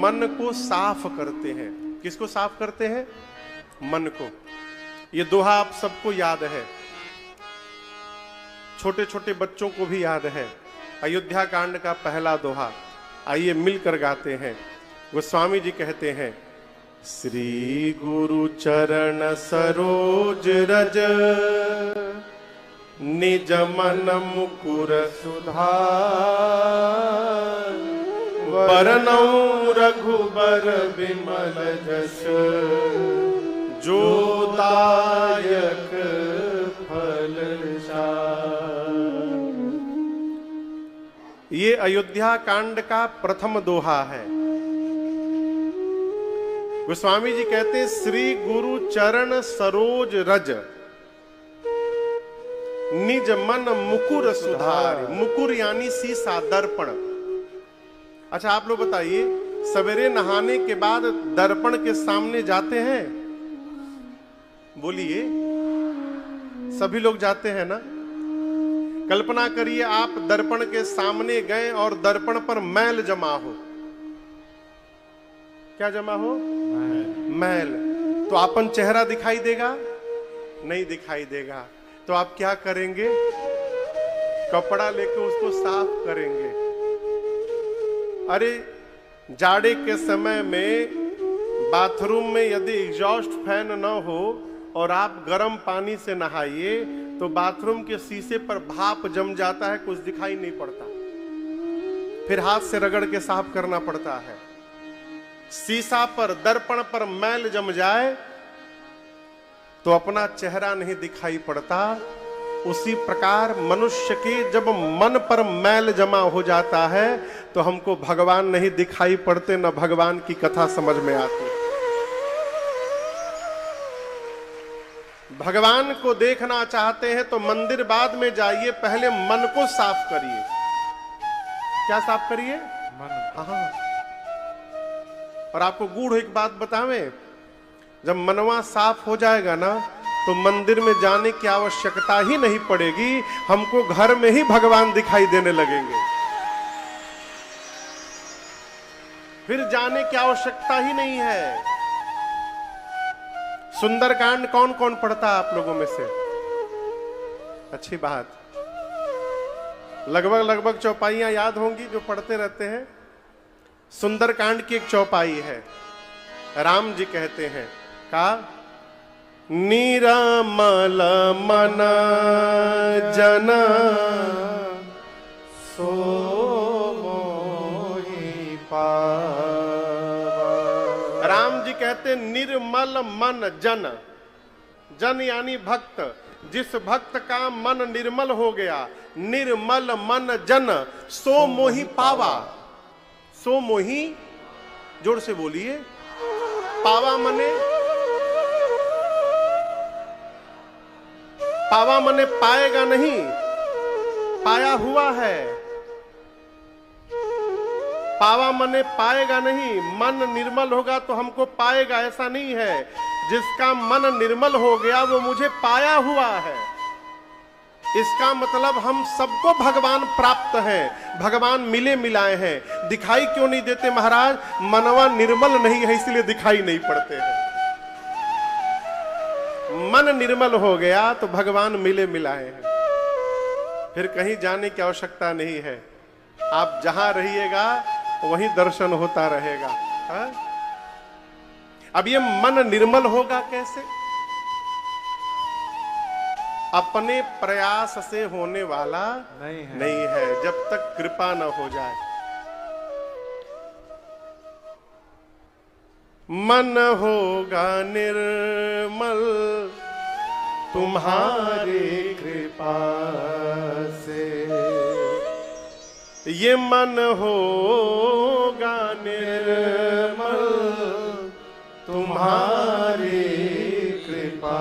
मन को साफ करते हैं। किसको साफ करते हैं? मन को। ये दोहा आप सबको याद है, छोटे छोटे बच्चों को भी याद है। अयोध्या कांड का पहला दोहा, आइए मिलकर गाते हैं। गोस्वामी जी कहते हैं, श्री गुरु चरण सरोज रज, निज मन मुकुर सुधार, बरनउँ रघुबर विमल जस, जो दायक फल चार। ये अयोध्या कांड का प्रथम दोहा है। गोस्वामी जी कहते हैं, श्री गुरु चरण सरोज रज, निज मन मुकुर सुधार। मुकुर यानी शीशा, दर्पण। अच्छा आप लोग बताइए, सवेरे नहाने के बाद दर्पण के सामने जाते हैं? बोलिए, सभी लोग जाते हैं ना? कल्पना करिए आप दर्पण के सामने गए और दर्पण पर मैल जमा हो। क्या जमा हो? मैल। तो अपन चेहरा दिखाई देगा? नहीं दिखाई देगा। तो आप क्या करेंगे? कपड़ा लेके उसको साफ करेंगे। अरे जाड़े के समय में बाथरूम में यदि एग्जॉस्ट फैन न हो और आप गर्म पानी से नहाइए तो बाथरूम के शीशे पर भाप जम जाता है, कुछ दिखाई नहीं पड़ता। फिर हाथ से रगड़ के साफ करना पड़ता है। शीशा पर, दर्पण पर मैल जम जाए तो अपना चेहरा नहीं दिखाई पड़ता। उसी प्रकार मनुष्य के जब मन पर मैल जमा हो जाता है तो हमको भगवान नहीं दिखाई पड़ते, न भगवान की कथा समझ में आती। भगवान को देखना चाहते हैं तो मंदिर बाद में जाइए, पहले मन को साफ करिए। क्या साफ करिए? मन। हाँ। और आपको गूढ़ एक बात बतावें, जब मनवा साफ हो जाएगा ना तो मंदिर में जाने की आवश्यकता ही नहीं पड़ेगी, हमको घर में ही भगवान दिखाई देने लगेंगे। फिर जाने की आवश्यकता ही नहीं है। सुंदरकांड कौन कौन पढ़ता है आप लोगों में से? अच्छी बात। लगभग चौपाइयां याद होंगी जो पढ़ते रहते हैं। सुंदरकांड की एक चौपाई है। राम जी कहते हैं, का निरामल मन जन सो मोहि पावा। राम जी कहते निर्मल मन जन, जन यानी भक्त। जिस भक्त का मन निर्मल हो गया, निर्मल मन जन सो मोहि पावा। सो मोहि, जोर से बोलिए, पावा मने, पावा मने पाएगा नहीं, पाया हुआ है। पावा मने पाएगा नहीं। मन निर्मल होगा तो हमको पाएगा, ऐसा नहीं है। जिसका मन निर्मल हो गया वो मुझे पाया हुआ है। इसका मतलब हम सबको भगवान प्राप्त हैं, भगवान मिले मिलाए हैं। दिखाई क्यों नहीं देते महाराज? मनवा निर्मल नहीं है, इसलिए दिखाई नहीं पड़ते हैं। मन निर्मल हो गया तो भगवान मिले मिलाए हैं, फिर कहीं जाने की आवश्यकता नहीं है। आप जहां रहिएगा वहीं दर्शन होता रहेगा। हा? अब ये मन निर्मल होगा कैसे? अपने प्रयास से होने वाला नहीं है जब तक कृपा न हो जाए। मन होगा निर्मल तुम्हारी कृपा से, ये मन होगा निर्मल तुम्हारी कृपा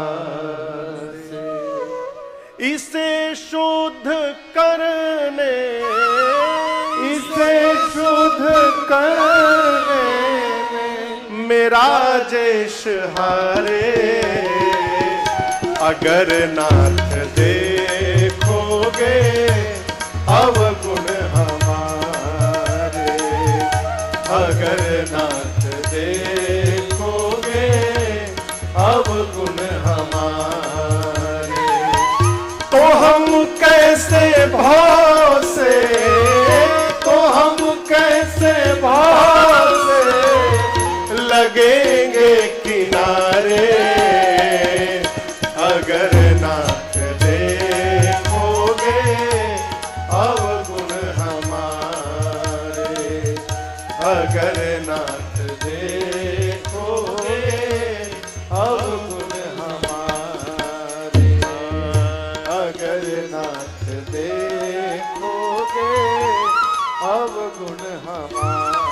से। इसे शुद्ध करने, इसे शुद्ध करने मेरा जेश हारे। अगर नाथ देखोगे अवगुण हमारे, अगर नाथ देखोगे अवगुण हमारे, तो हम कैसे भाव से, तो हम कैसे भाव से लगेंगे किनारे, अगर नाथ देखोगे अवगुण हमारे, अगर नाथ देखोगे अवगुण हमारे, अगर नाथ देखोगे अवगुण हमारे।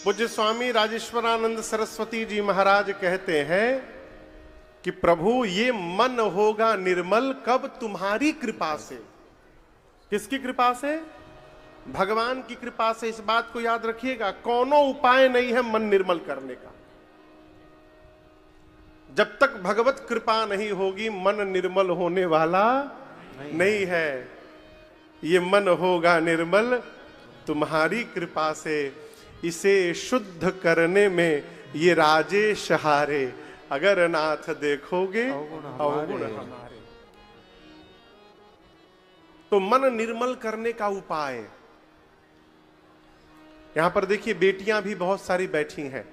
पूज्य स्वामी राजेश्वरानंद सरस्वती जी महाराज कहते हैं कि प्रभु ये मन होगा निर्मल कब? तुम्हारी कृपा से। किसकी कृपा से? भगवान की कृपा से। इस बात को याद रखिएगा, कोनो उपाय नहीं है मन निर्मल करने का। जब तक भगवत कृपा नहीं होगी मन निर्मल होने वाला नहीं है। ये मन होगा निर्मल तुम्हारी कृपा से, इसे शुद्ध करने में ये राजेश हारे, अगर नाथ देखोगे अवगुण हमारे। तो मन निर्मल करने का उपाय, यहां पर देखिए बेटियां भी बहुत सारी बैठी हैं।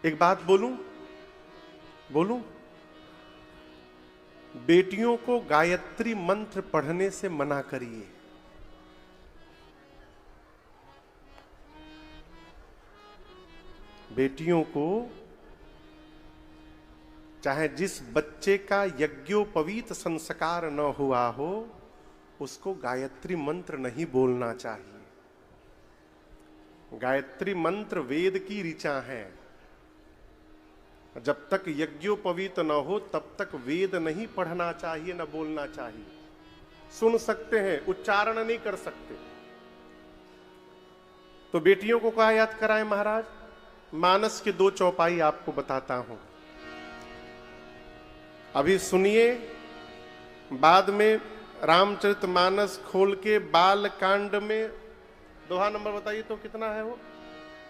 एक बात बोलूं, बेटियों को गायत्री मंत्र पढ़ने से मना करिए। बेटियों को, चाहे जिस बच्चे का यज्ञोपवीत संस्कार न हुआ हो, उसको गायत्री मंत्र नहीं बोलना चाहिए। गायत्री मंत्र वेद की ऋचा है। जब तक यज्ञोपवीत न हो तब तक वेद नहीं पढ़ना चाहिए, न बोलना चाहिए। सुन सकते हैं, उच्चारण नहीं कर सकते। तो बेटियों को क्या याद कराएं महाराज? मानस के 2 चौपाई आपको बताता हूं, अभी सुनिए। बाद में रामचरितमानस खोल के बाल कांड में दोहा नंबर बताइए तो कितना है वो?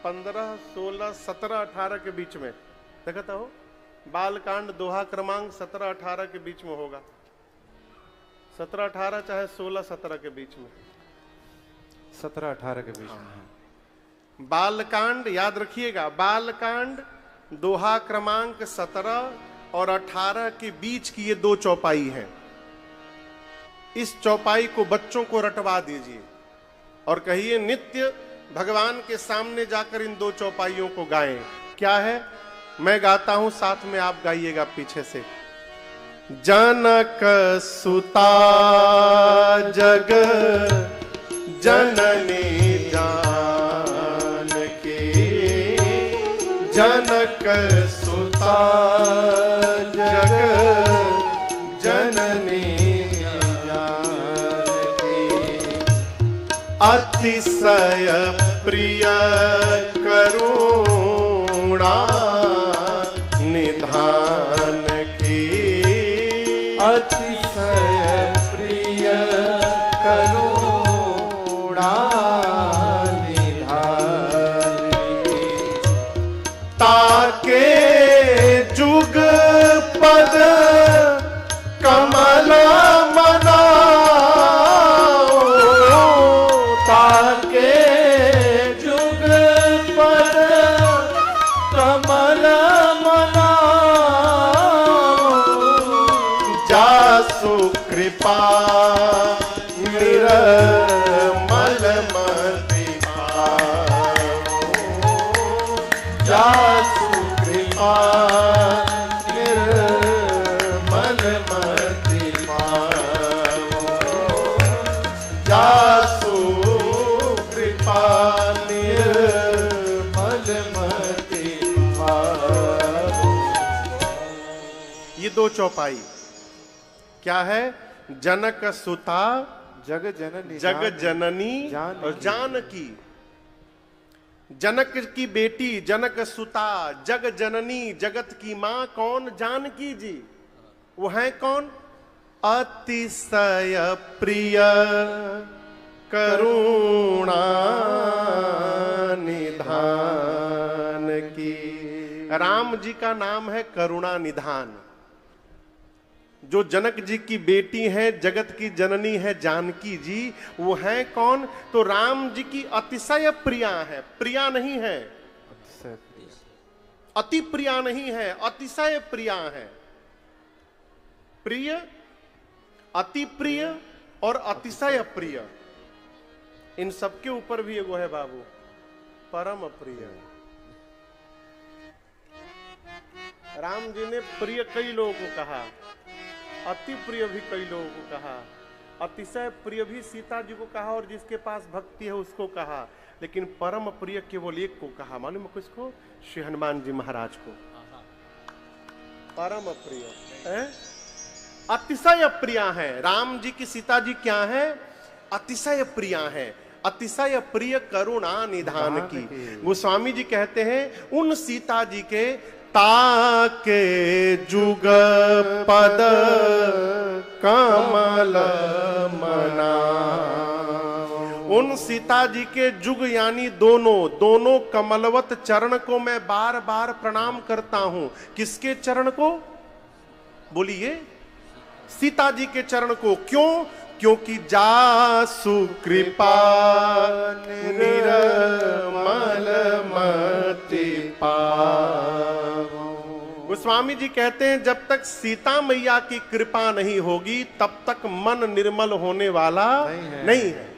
15, 16, 17, 18 के बीच में देखता हो। बाल कांड दोहा क्रमांक 17, 18 के बीच में होगा। 17, 18 चाहे 16, 17 के बीच में, 17, 18 के बीच में। बालकांड याद रखिएगा, बालकांड दोहा क्रमांक 17 और 18 के बीच की ये 2 चौपाई है। इस चौपाई को बच्चों को रटवा दीजिए और कहिए नित्य भगवान के सामने जाकर इन 2 चौपाइयों को गाएं। क्या है? मैं गाता हूं, साथ में आप गाइएगा पीछे से। जनक सुता जग जननी जानकी, जनक सुता जग जननी जानकी, अतिशय प्रिय करुणा निधान की, अतिशय प्रिय करुणा निधान की, ताके जुग पद कमल मनाओ, ताके जुग पद कमल जासु कृपा निर्मल मति पावो, जासु कृपा निर्मल मति पावो, जासु कृपा निर्मल मति पावो। ये 2 चौपाई क्या है? जनक सुता जग जननी, जग जननी और जानकी। जनक की बेटी जनक सुता, जग जननी, जगत की मां कौन? जानकी जी। वो है कौन? अतिशय प्रिय करुणा निधान की। राम जी का नाम है करुणा निधान। जो जनक जी की बेटी है, जगत की जननी है जानकी जी, वो है कौन? तो राम जी की अतिशय प्रिया है। प्रिया नहीं है, अति प्रिया नहीं है, अतिशय प्रिया है। प्रिय, अति प्रिय और अतिशय प्रिय, इन सबके ऊपर भी एगो है बाबू, परम प्रिय। राम जी ने प्रिय कई लोगों को कहा, अति प्रिय भी कई लोगों को कहा, अतिशय प्रिय भी सीता जी को कहा और जिसके पास भक्ति है उसको कहा, लेकिन परम प्रिय केवल एक को कहा। मालूम किसको? श्री हनुमान जी महाराज को परम प्रिय है, अतिशय प्रिया है। राम जी की सीता जी क्या है? अतिशय प्रिया है, अतिशय प्रिय करुणा निधान की। गोस्वामी जी कहते हैं उन सीता जी के ताके जुग पद कमल मना। उन सीता जी के जुग यानी दोनों कमलवत चरण को मैं बार बार प्रणाम करता हूं। किसके चरण को? बोलिए, सीता जी के चरण को। क्यों? क्योंकि जासु कृपा निर्मल मति पावो। गोस्वामी जी कहते हैं जब तक सीता मैया की कृपा नहीं होगी तब तक मन निर्मल होने वाला नहीं है।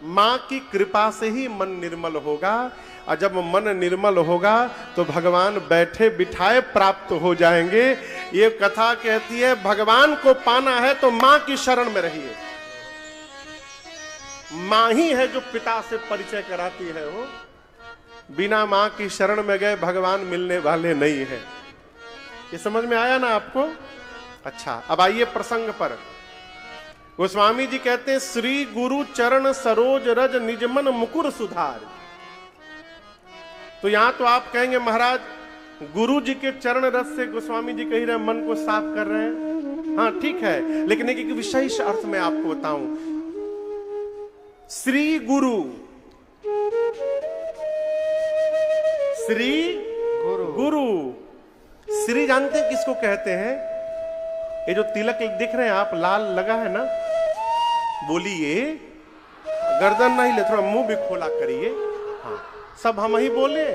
मां की कृपा से ही मन निर्मल होगा, और जब मन निर्मल होगा तो भगवान बैठे बिठाए प्राप्त हो जाएंगे। ये कथा कहती है भगवान को पाना है तो मां की शरण में रहिए। मां ही है जो पिता से परिचय कराती है। वो बिना मां की शरण में गए भगवान मिलने वाले नहीं है। ये समझ में आया ना आपको? अच्छा, अब आइए प्रसंग पर। गोस्वामी जी कहते हैं श्री गुरु चरण सरोज रज निजमन मुकुर सुधार। तो यहां तो आप कहेंगे महाराज गुरु जी के चरण रस से गोस्वामी जी कह रहे हैं मन को साफ कर रहे हैं। हाँ ठीक है, लेकिन एक विशेष अर्थ में आपको बताऊं। श्री गुरु, श्री गुरु, श्री जानते हैं किसको कहते हैं? ये जो तिलक दिख रहे हैं आप, लाल लगा है ना, बोलिए, गर्दन नहीं ले, थोड़ा मुंह भी खोला करिए। हाँ, सब हम ही बोले।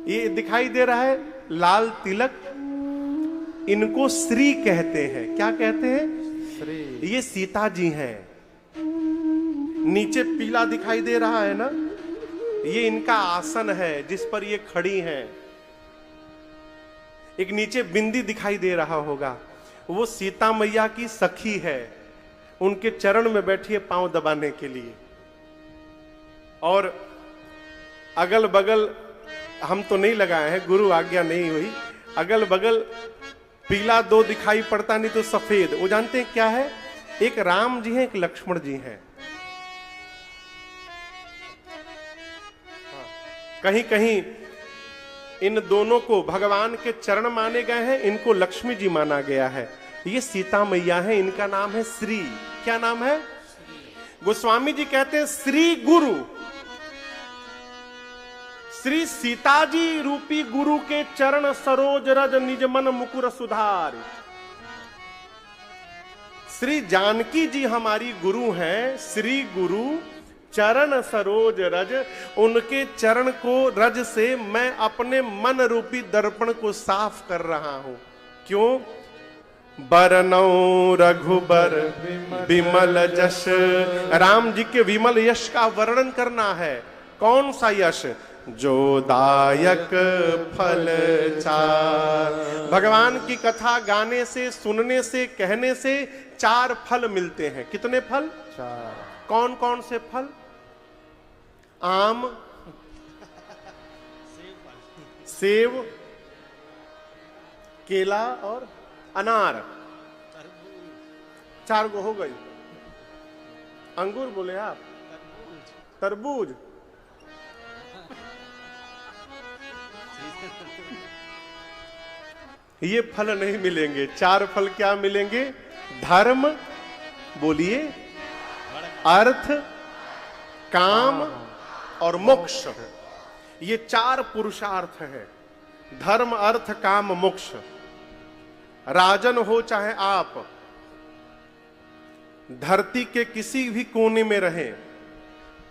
ये दिखाई दे रहा है लाल तिलक, इनको श्री कहते हैं। क्या कहते हैं? श्री। ये सीता जी हैं। नीचे पीला दिखाई दे रहा है ना, ये इनका आसन है जिस पर ये खड़ी हैं। एक नीचे बिंदी दिखाई दे रहा होगा, वो सीता मैया की सखी है। उनके चरण में बैठी है पांव दबाने के लिए। और अगल बगल हम तो नहीं लगाए हैं, गुरु आज्ञा नहीं हुई, अगल बगल पीला दो दिखाई पड़ता, नहीं तो सफेद। वो जानते हैं क्या है? एक राम जी हैं, एक लक्ष्मण जी हैं। कहीं कहीं इन दोनों को भगवान के चरण माने गए हैं, इनको लक्ष्मी जी माना गया है। ये सीता मैया है, इनका नाम है श्री। क्या नाम है? गोस्वामी जी कहते हैं श्री गुरु, श्री सीता जी रूपी गुरु के चरण सरोज रज निज मन मुकुर सुधार। श्री जानकी जी हमारी गुरु हैं। श्री गुरु चरण सरोज रज, उनके चरण को रज से मैं अपने मन रूपी दर्पण को साफ कर रहा हूं। क्यों? बरनौ रघुबर विमल जश। राम जी के विमल यश का वर्णन करना है। कौन सा यश? जो दायक फल चार। भगवान की कथा गाने से, सुनने से, कहने से 4 फल मिलते हैं। कितने फल? 4। कौन कौन से फल? आम, सेब, केला और अनार। 4 गो हो गई। अंगूर बोले आप? तरबूज। ये फल नहीं मिलेंगे। 4 फल क्या मिलेंगे? धर्म, बोलिए, अर्थ, काम और मोक्ष। ये 4 पुरुषार्थ है। धर्म, अर्थ, काम, मोक्ष। राजन हो चाहे आप, धरती के किसी भी कोने में रहें,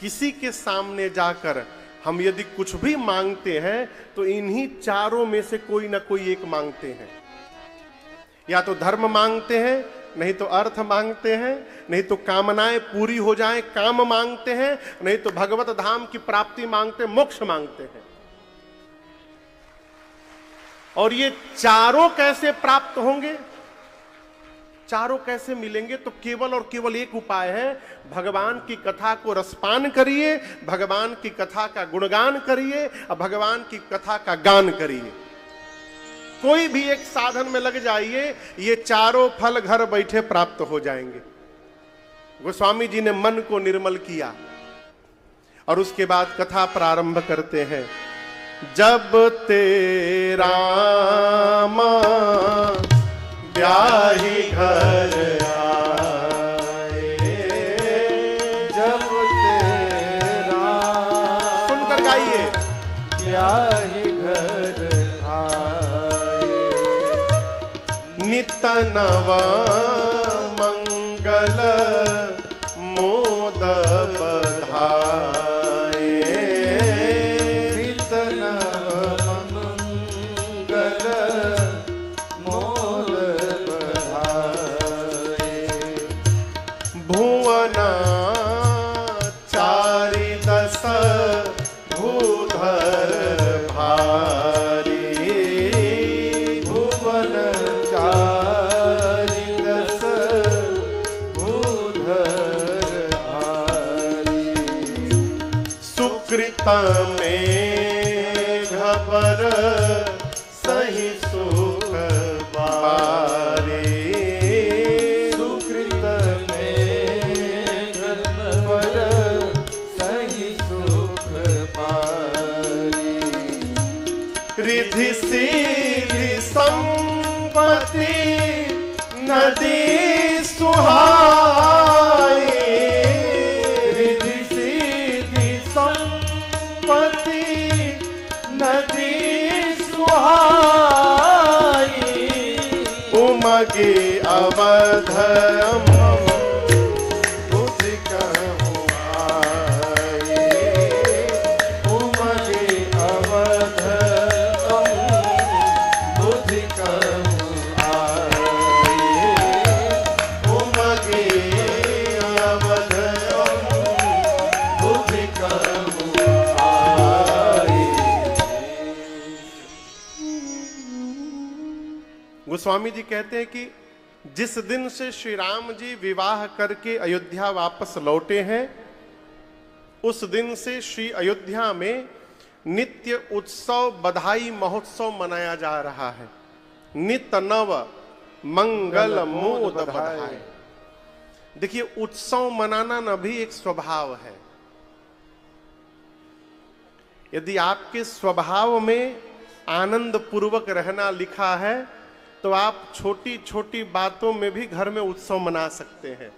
किसी के सामने जाकर हम यदि कुछ भी मांगते हैं तो इन्हीं चारों में से कोई ना कोई एक मांगते हैं। या तो धर्म मांगते हैं, नहीं तो अर्थ मांगते हैं, नहीं तो कामनाएं पूरी हो जाएं काम मांगते हैं, नहीं तो भगवत धाम की प्राप्ति मांगते, मोक्ष मांगते हैं। और ये चारों कैसे प्राप्त होंगे, चारों कैसे मिलेंगे? तो केवल और केवल एक उपाय है, भगवान की कथा को रसपान करिए, भगवान की कथा का गुणगान करिए और भगवान की कथा का गान करिए। कोई भी एक साधन में लग जाइए, ये चारों फल घर बैठे प्राप्त हो जाएंगे। गोस्वामी जी ने मन को निर्मल किया और उसके बाद कथा प्रारंभ करते हैं। जब तेरा ब्याही घर आए, जब तेरा सुनकर गाइए, ब्याही घर आए, नित नव मंगल मोद बधाए, नित नव मंगल मोद बधाए, भुवना चारि दस भूधर भारी, भुवन चारि दस भूधर भारी, सुकृत में घबर सही सुख बारे, सुकृत में घबर सही सुख पारी, रिधि सिद्धि संपत्ति नदी सुहाई, रिधि सिद्धि संपत्ति नदी सुहाई, उमगे अवध बुद्धि कहूँ आए, उमगे अवध बुद्धि कहूँ आए, उमगे अवध बुद्धि कहूँ आए। गोस्वामी जी कहते हैं कि जिस दिन से श्री राम जी विवाह करके अयोध्या वापस लौटे हैं, उस दिन से श्री अयोध्या में नित्य उत्सव बधाई महोत्सव मनाया जा रहा है। नित नव मंगल मोद बधाई। देखिए, उत्सव मनाना न भी एक स्वभाव है। यदि आपके स्वभाव में आनंद पूर्वक रहना लिखा है तो आप छोटी छोटी बातों में भी घर में उत्सव मना सकते हैं।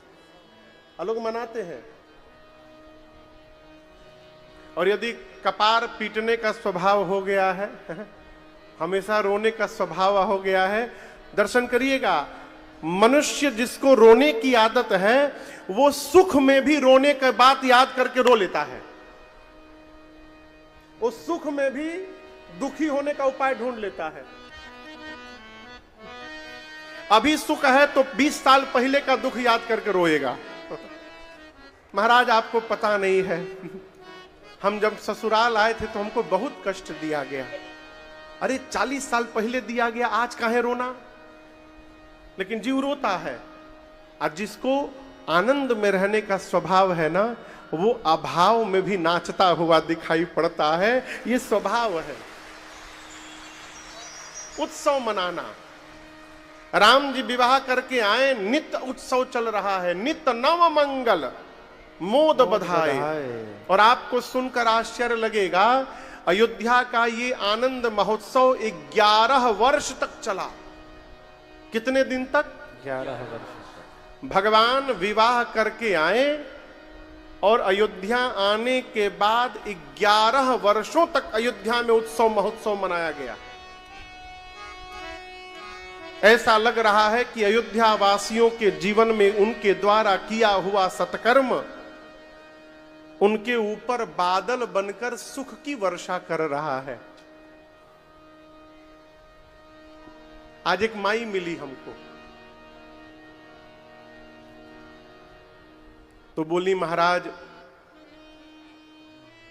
लोग मनाते हैं। और यदि कपार पीटने का स्वभाव हो गया है, हमेशा रोने का स्वभाव हो गया है, दर्शन करिएगा, मनुष्य जिसको रोने की आदत है वो सुख में भी रोने की बात याद करके रो लेता है। वो सुख में भी दुखी होने का उपाय ढूंढ लेता है। अभी सुख है तो 20 साल पहले का दुख याद करके रोएगा। महाराज आपको पता नहीं है, हम जब ससुराल आए थे तो हमको बहुत कष्ट दिया गया। अरे 40 साल पहले दिया गया, आज काहे रोना? लेकिन जीव रोता है। और जिसको आनंद में रहने का स्वभाव है ना, वो अभाव में भी नाचता हुआ दिखाई पड़ता है। ये स्वभाव है। उत्सव मनाना। राम जी विवाह करके आए, नित्य उत्सव चल रहा है, नित्य नव मंगल मोद बधाए। और आपको सुनकर आश्चर्य लगेगा, अयोध्या का ये आनंद महोत्सव 11 वर्ष तक चला। कितने दिन तक? 11 वर्ष। भगवान विवाह करके आए और अयोध्या आने के बाद 11 वर्षों तक अयोध्या में उत्सव महोत्सव मनाया गया। ऐसा लग रहा है कि अयोध्या वासियों के जीवन में उनके द्वारा किया हुआ सत्कर्म उनके ऊपर बादल बनकर सुख की वर्षा कर रहा है। आज एक माई मिली हमको, तो बोली महाराज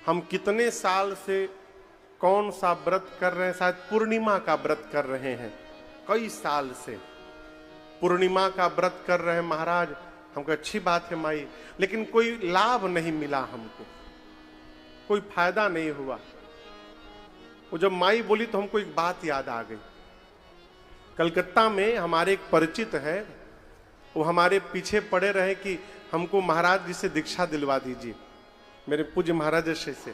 हम कितने साल से कौन सा व्रत कर रहे हैं, शायद पूर्णिमा का व्रत कर रहे हैं, कई साल से पूर्णिमा का व्रत कर रहे हैं महाराज। हमको अच्छी बात है माई, लेकिन कोई लाभ नहीं मिला, हमको कोई फायदा नहीं हुआ। वो जब माई बोली तो हमको एक बात याद आ गई। कलकत्ता में हमारे एक परिचित है, वो हमारे पीछे पड़े रहे कि हमको महाराज जी से दीक्षा दिलवा दीजिए, मेरे पूज्य महाराज से।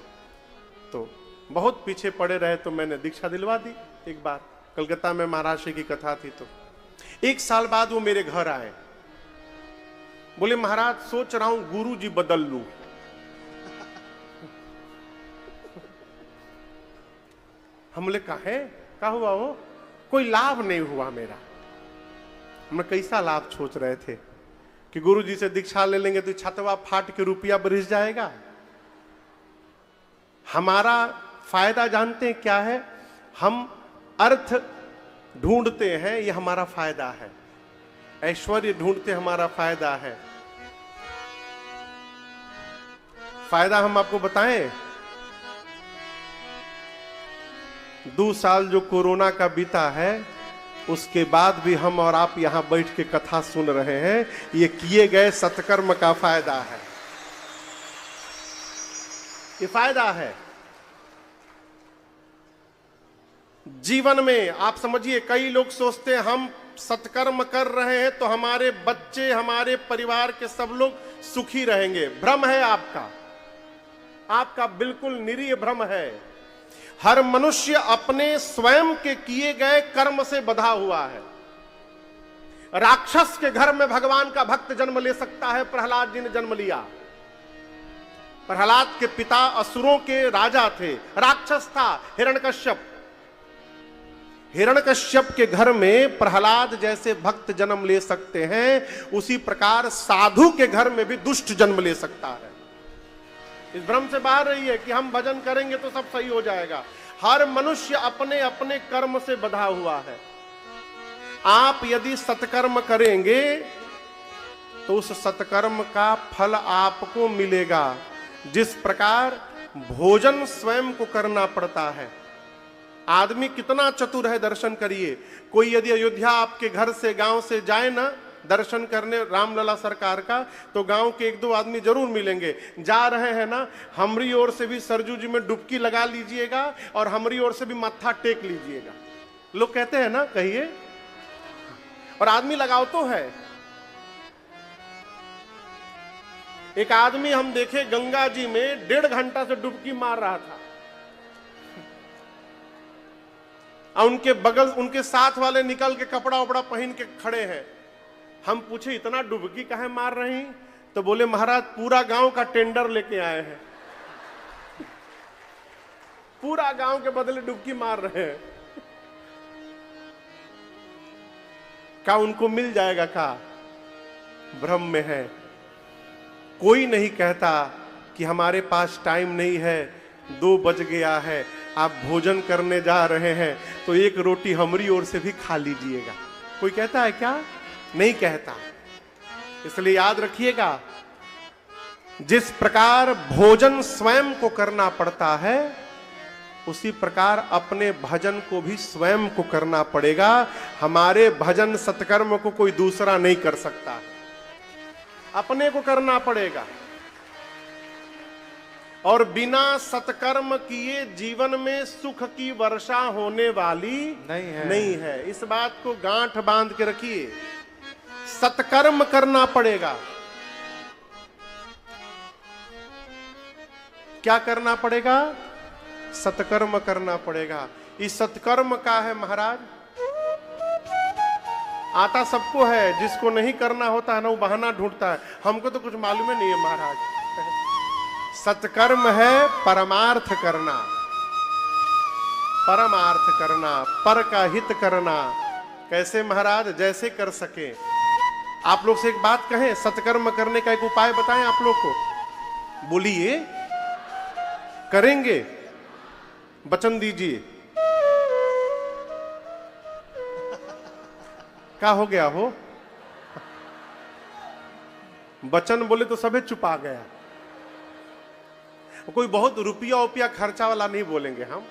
तो बहुत पीछे पड़े रहे तो मैंने दीक्षा दिलवा दी। एक बार कलकत्ता में महाराज जी की कथा थी, तो 1 साल बाद वो मेरे घर आए, बोले महाराज सोच रहा हूं गुरु जी बदल लूं। हम बोले काहे, क्या हुआ? हो कोई लाभ नहीं हुआ मेरा। हम कैसा लाभ सोच रहे थे कि गुरु जी से दीक्षा ले लेंगे तो छतवा फाट के रुपया बरिस जाएगा। हमारा फायदा जानते हैं क्या है? हम अर्थ ढूंढते हैं, ये हमारा फायदा है। ऐश्वर्य ढूंढते हमारा फायदा है। फायदा हम आपको बताएं, 2 साल जो कोरोना का बीता है उसके बाद भी हम और आप यहां बैठ के कथा सुन रहे हैं, ये किए गए सत्कर्म का फायदा है। ये फायदा है जीवन में। आप समझिए, कई लोग सोचते हैं हम सत्कर्म कर रहे हैं तो हमारे बच्चे, हमारे परिवार के सब लोग सुखी रहेंगे। भ्रम है आपका, आपका बिल्कुल निरीह भ्रम है। हर मनुष्य अपने स्वयं के किए गए कर्म से बंधा हुआ है। राक्षस के घर में भगवान का भक्त जन्म ले सकता है। प्रहलाद जी ने जन्म लिया। प्रहलाद के पिता असुरों के राजा थे, राक्षस था हिरण्यकश्यप। हिरण्यकश्यप के घर में प्रहलाद जैसे भक्त जन्म ले सकते हैं, उसी प्रकार साधु के घर में भी दुष्ट जन्म ले सकता है। इस भ्रम से बाहर रहिए कि हम भजन करेंगे तो सब सही हो जाएगा। हर मनुष्य अपने अपने कर्म से बंधा हुआ है। आप यदि सत्कर्म करेंगे तो उस सत्कर्म का फल आपको मिलेगा। जिस प्रकार भोजन स्वयं को करना पड़ता है। आदमी कितना चतुर है, दर्शन करिए। कोई यदि अयोध्या आपके घर से, गांव से जाए ना दर्शन करने रामलला सरकार का, तो गांव के 1-2 आदमी जरूर मिलेंगे। जा रहे हैं ना, हमारी ओर से भी सरजू जी में डुबकी लगा लीजिएगा और हमारी ओर से भी मत्था टेक लीजिएगा। लोग कहते हैं ना, कहिए। और आदमी लगाओ तो है। एक आदमी हम देखे गंगा जी में 1.5 घंटा से डुबकी मार रहा था, और उनके बगल, उनके साथ वाले निकल के कपड़ा उपड़ा पहन के खड़े हैं। हम पूछे इतना डुबकी काहे मार रही? तो बोले महाराज पूरा गांव का टेंडर लेके आए हैं, पूरा गांव के बदले डुबकी मार रहे हैं। क्या उनको मिल जाएगा? का भ्रम में है। कोई नहीं कहता कि हमारे पास टाइम नहीं है, 2 बज गया है, आप भोजन करने जा रहे हैं तो 1 रोटी हमारी ओर से भी खा लीजिएगा। कोई कहता है क्या? नहीं कहता। इसलिए याद रखिएगा, जिस प्रकार भोजन स्वयं को करना पड़ता है, उसी प्रकार अपने भजन को भी स्वयं को करना पड़ेगा। हमारे भजन सत्कर्म को कोई दूसरा नहीं कर सकता, अपने को करना पड़ेगा। और बिना सत्कर्म किए जीवन में सुख की वर्षा होने वाली नहीं है। इस बात को गांठ बांध के रखिए। सत्कर्म करना पड़ेगा। क्या करना पड़ेगा? सत्कर्म करना पड़ेगा। इस सत्कर्म का है महाराज आता सबको है, जिसको नहीं करना होता है ना वो बहाना ढूंढता है। हमको तो कुछ मालूम ही नहीं है महाराज। सत्कर्म है परमार्थ करना, परमार्थ करना, पर का हित करना। कैसे महाराज? जैसे कर सके। आप लोग से एक बात कहें, सत्कर्म करने का एक उपाय बताएं आप लोग को। बोलिए, करेंगे? वचन दीजिए। क्या हो गया हो? वचन बोले तो सभी चुपा गया। कोई बहुत रुपया उपया खर्चा वाला नहीं बोलेंगे हम,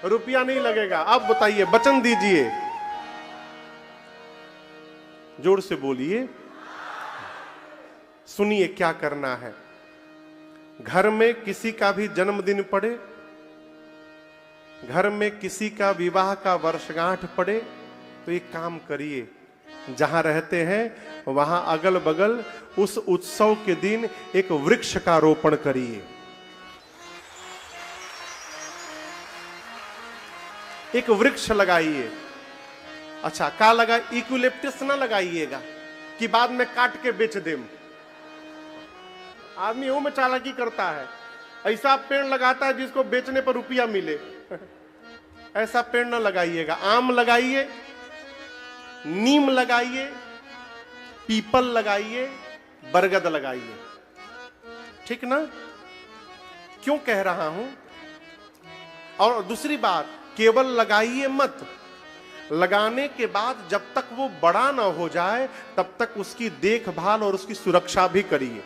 रुपया नहीं लगेगा। अब बताइए, वचन दीजिए, जोर से बोलिए। सुनिए क्या करना है। घर में किसी का भी जन्मदिन पड़े, घर में किसी का विवाह का वर्षगांठ पड़े, तो एक काम करिए, जहां रहते हैं वहां अगल बगल उस उत्सव के दिन एक वृक्ष का रोपण करिए। एक वृक्ष लगाइए। अच्छा, का लगा? इक्विलिप्टस ना लगाइएगा कि बाद में काट के बेच देम। आदमी वो में चालाकी करता है, ऐसा पेड़ लगाता है जिसको बेचने पर रुपया मिले। ऐसा पेड़ ना लगाइएगा। आम लगाइए, नीम लगाइए, पीपल लगाइए, बरगद लगाइए। ठीक ना? क्यों कह रहा हूं? और दूसरी बात, केवल लगाइए मत, लगाने के बाद जब तक वो बड़ा ना हो जाए तब तक उसकी देखभाल और उसकी सुरक्षा भी करिए।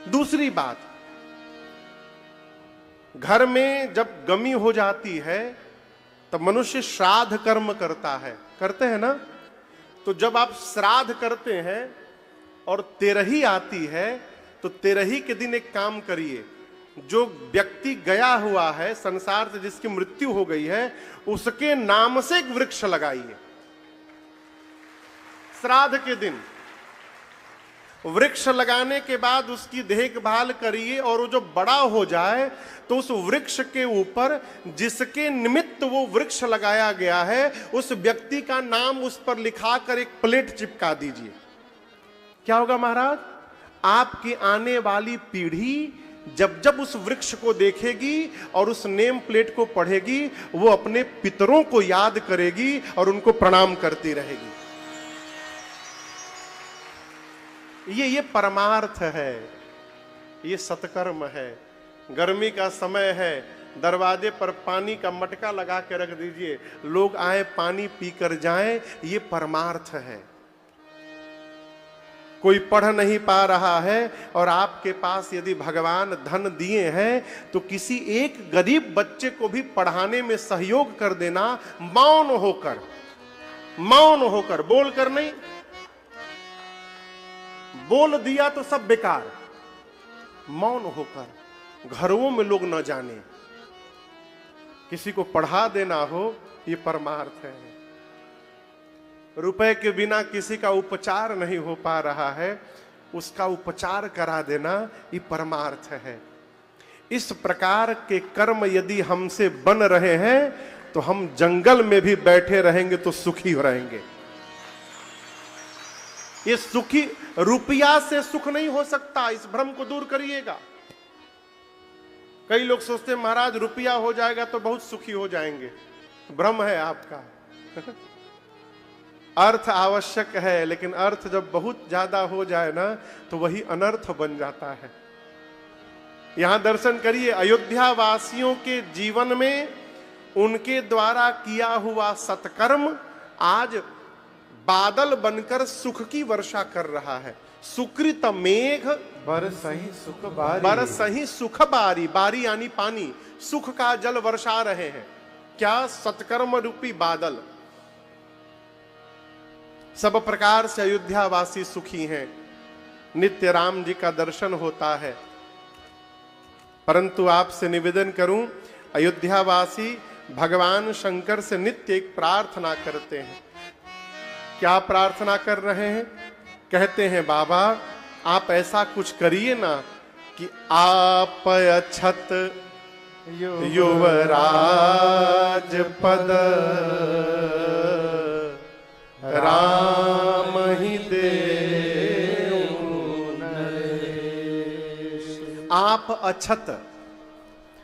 दूसरी बात, घर में जब गमी हो जाती है तब मनुष्य श्राद्ध कर्म करता है, करते हैं ना? तो जब आप श्राद्ध करते हैं और तेरही आती है तो तेरही के दिन एक काम करिए, जो व्यक्ति गया हुआ है संसार से, जिसकी मृत्यु हो गई है, उसके नाम से एक वृक्ष लगाइए श्राद्ध के दिन। वृक्ष लगाने के बाद उसकी देखभाल करिए, और वो जो बड़ा हो जाए तो उस वृक्ष के ऊपर जिसके निमित्त वो वृक्ष लगाया गया है उस व्यक्ति का नाम उस पर लिखाकर एक प्लेट चिपका दीजिए। क्या होगा महाराज? आपकी आने वाली पीढ़ी जब जब उस वृक्ष को देखेगी और उस नेम प्लेट को पढ़ेगी, वो अपने पितरों को याद करेगी और उनको प्रणाम करती रहेगी। ये परमार्थ है, ये सत्कर्म है। गर्मी का समय है, दरवाजे पर पानी का मटका लगा के रख दीजिए, लोग आए पानी पीकर जाएं, ये परमार्थ है। कोई पढ़ नहीं पा रहा है और आपके पास यदि भगवान धन दिए हैं तो किसी एक गरीब बच्चे को भी पढ़ाने में सहयोग कर देना, मौन होकर, मौन होकर, बोल कर नहीं। बोल दिया तो सब बेकार, मौन होकर, घरों में लोग न जाने, किसी को पढ़ा देना हो, ये परमार्थ है। रुपए के बिना किसी का उपचार नहीं हो पा रहा है, उसका उपचार करा देना, ये परमार्थ है। इस प्रकार के कर्म यदि हमसे बन रहे हैं तो हम जंगल में भी बैठे रहेंगे तो सुखी रहेंगे। ये सुखी, रुपया से सुख नहीं हो सकता, इस भ्रम को दूर करिएगा। कई लोग सोचते हैं महाराज रुपया हो जाएगा तो बहुत सुखी हो जाएंगे, भ्रम है आपका। अर्थ आवश्यक है, लेकिन अर्थ जब बहुत ज्यादा हो जाए ना तो वही अनर्थ बन जाता है। यहां दर्शन करिए, अयोध्या वासियों के जीवन में उनके द्वारा किया हुआ सत्कर्म आज बादल बनकर सुख की वर्षा कर रहा है। सुकृत मेघ बरसहि सुख बारी, बरसहि सुख बारी, बारी यानी पानी, सुख का जल वर्षा रहे हैं। क्या? सत्कर्म रूपी बादल। सब प्रकार से अयोध्या वासी सुखी हैं, नित्य राम जी का दर्शन होता है। परंतु आपसे निवेदन करूं, अयोध्या वासी भगवान शंकर से नित्य एक प्रार्थना करते हैं। क्या प्रार्थना कर रहे हैं? कहते हैं बाबा आप ऐसा कुछ करिए ना कि आप अछत युवराज पद राम ही दे। आप अछत,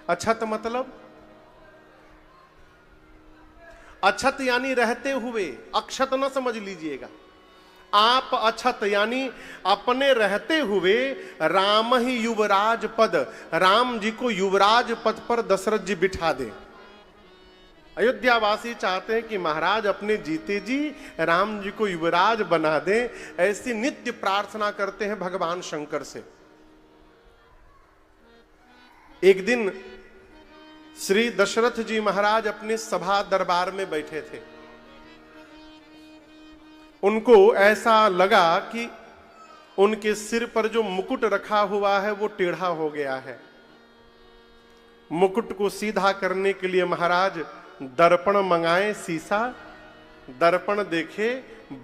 अछत मतलब अछत यानी रहते हुए, अक्षत न समझ लीजिएगा। आप अछत यानी अपने रहते हुए राम ही युवराज पद, राम जी को युवराज पद पर दशरथ जी बिठा दे। अयोध्यावासी चाहते हैं कि महाराज अपने जीते जी राम जी को युवराज बना दें, ऐसी नित्य प्रार्थना करते हैं भगवान शंकर से। एक दिन श्री दशरथ जी महाराज अपने सभा दरबार में बैठे थे। उनको ऐसा लगा कि उनके सिर पर जो मुकुट रखा हुआ है वो टेढ़ा हो गया है। मुकुट को सीधा करने के लिए महाराज दर्पण मंगाए, शीशा दर्पण देखे,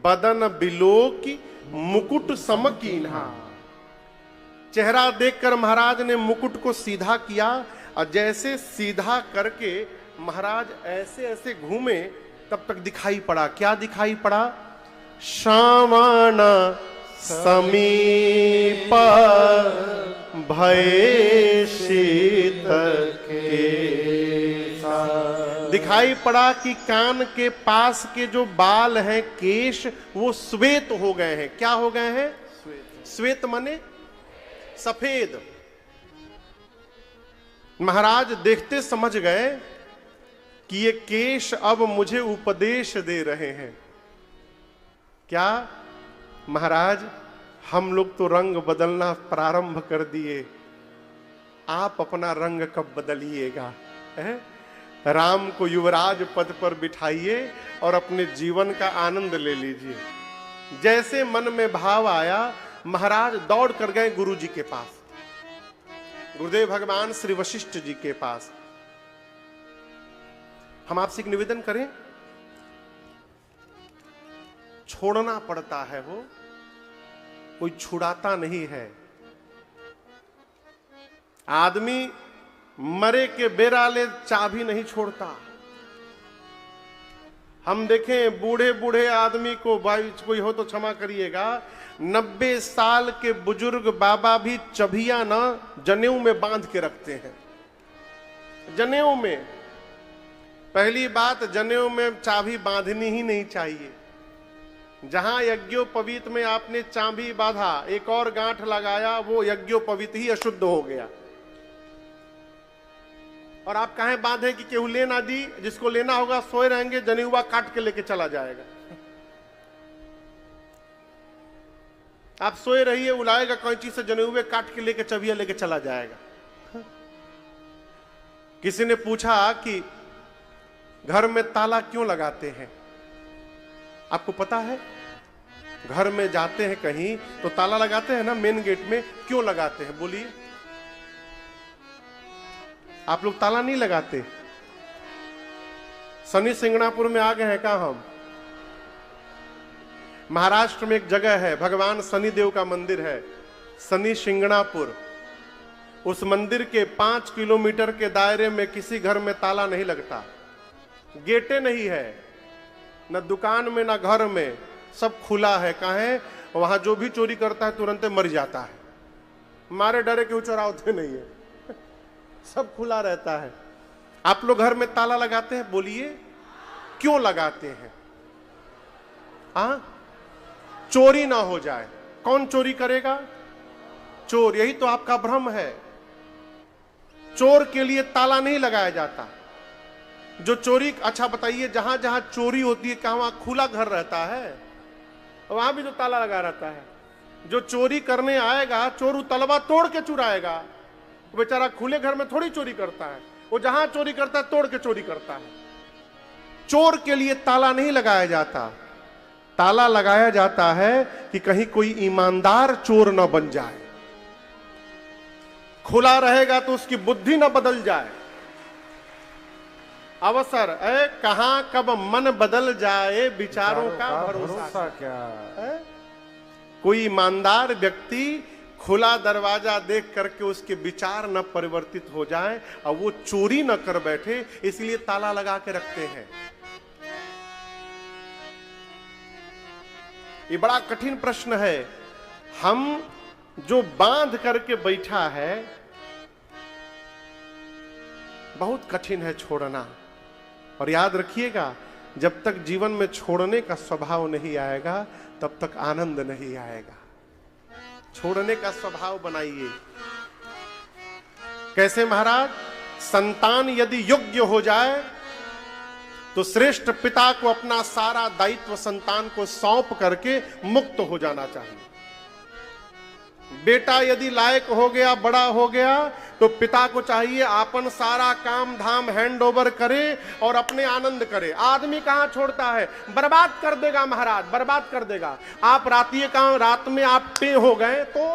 बदन बिलोकी मुकुट समकीन्हा। चेहरा देखकर महाराज ने मुकुट को सीधा किया और जैसे सीधा करके महाराज ऐसे ऐसे घूमे, तब तक दिखाई पड़ा, क्या दिखाई पड़ा? श्रावण समीप भय शीत के। दिखाई पड़ा कि कान के पास के जो बाल हैं, केश, वो श्वेत हो गए हैं। क्या हो गए हैं? श्वेत माने सफेद। महाराज देखते समझ गए कि ये केश अब मुझे उपदेश दे रहे हैं। क्या महाराज, हम लोग तो रंग बदलना प्रारंभ कर दिए, आप अपना रंग कब बदलिएगा? राम को युवराज पद पर बिठाइए और अपने जीवन का आनंद ले लीजिए। जैसे मन में भाव आया, महाराज दौड़ कर गए गुरु जी के पास, गुरुदेव भगवान श्री वशिष्ठ जी के पास। हम आपसे एक निवेदन करें, छोड़ना पड़ता है, वो कोई छुड़ाता नहीं है। आदमी मरे के बेराले चाबी नहीं छोड़ता। हम देखें बूढ़े बूढ़े आदमी को, भाई कोई हो तो क्षमा करिएगा, 90 साल के बुजुर्ग बाबा भी चबिया ना जनेऊ में बांध के रखते हैं। जनेऊ में, पहली बात, जनेऊ में चाबी बांधनी ही नहीं चाहिए। जहां यज्ञोपवीत में आपने चाबी बांधा, एक और गांठ लगाया, वो यज्ञोपवीत ही अशुद्ध हो गया। और आप कहें बांधे कि केहू लेना दी, जिसको लेना होगा सोए रहेंगे, जनेऊआ काट के लेके चला जाएगा। आप सोए रहिए, उलाएगा कैंची से, जनेऊए काट के लेके चबिया लेके चला जाएगा। किसी ने पूछा कि घर में ताला क्यों लगाते हैं? आपको पता है? घर में जाते हैं कहीं तो ताला लगाते हैं ना, मेन गेट में। क्यों लगाते हैं बोलिए? आप लोग ताला नहीं लगाते? शनि सिंगणापुर में आ गए हैं क्या हम? महाराष्ट्र में एक जगह है, भगवान शनिदेव का मंदिर है, शनि सिंगणापुर। उस मंदिर के 5 किलोमीटर के दायरे में किसी घर में ताला नहीं लगता, गेटे नहीं है, न दुकान में न घर में, सब खुला है। कहें वहां जो भी चोरी करता है तुरंत मर जाता है, मारे डरे के चोरावते नहीं है, सब खुला रहता है। आप लोग घर में ताला लगाते हैं? बोलिए क्यों लगाते हैं? चोरी ना हो जाए। कौन चोरी करेगा? चोर। यही तो आपका भ्रम है। चोर के लिए ताला नहीं लगाया जाता। जो चोरी, अच्छा बताइए, जहां जहां चोरी होती है क्या वहां खुला घर रहता है? वहां भी तो ताला लगा रहता है। जो चोरी करने आएगा, चोर तलवा तोड़ के चुराएगा, बेचारा खुले घर में थोड़ी चोरी करता है। वो जहां चोरी करता है तोड़ के चोरी करता है। चोर के लिए ताला नहीं लगाया जाता। ताला लगाया जाता है कि कहीं कोई ईमानदार चोर न बन जाए। खुला रहेगा तो उसकी बुद्धि न बदल जाए। अवसर है, कहां कब मन बदल जाए, विचारों का भरोसा क्या है? कोई ईमानदार व्यक्ति खुला दरवाजा देख करके उसके विचार न परिवर्तित हो जाए और वो चोरी न कर बैठे, इसलिए ताला लगा के रखते हैं। ये बड़ा कठिन प्रश्न है। हम जो बांध करके बैठा है बहुत कठिन है छोड़ना। और याद रखिएगा, जब तक जीवन में छोड़ने का स्वभाव नहीं आएगा तब तक आनंद नहीं आएगा। छोड़ने का स्वभाव बनाइए। कैसे महाराज? संतान यदि योग्य हो जाए तो श्रेष्ठ पिता को अपना सारा दायित्व संतान को सौंप करके मुक्त हो जाना चाहिए। बेटा यदि लायक हो गया, बड़ा हो गया, तो पिता को चाहिए अपन सारा काम धाम हैंड ओवर करे और अपने आनंद करे। आदमी कहां छोड़ता है? बर्बाद कर देगा महाराज, बर्बाद कर देगा। आप रात में आप पे हो गए तो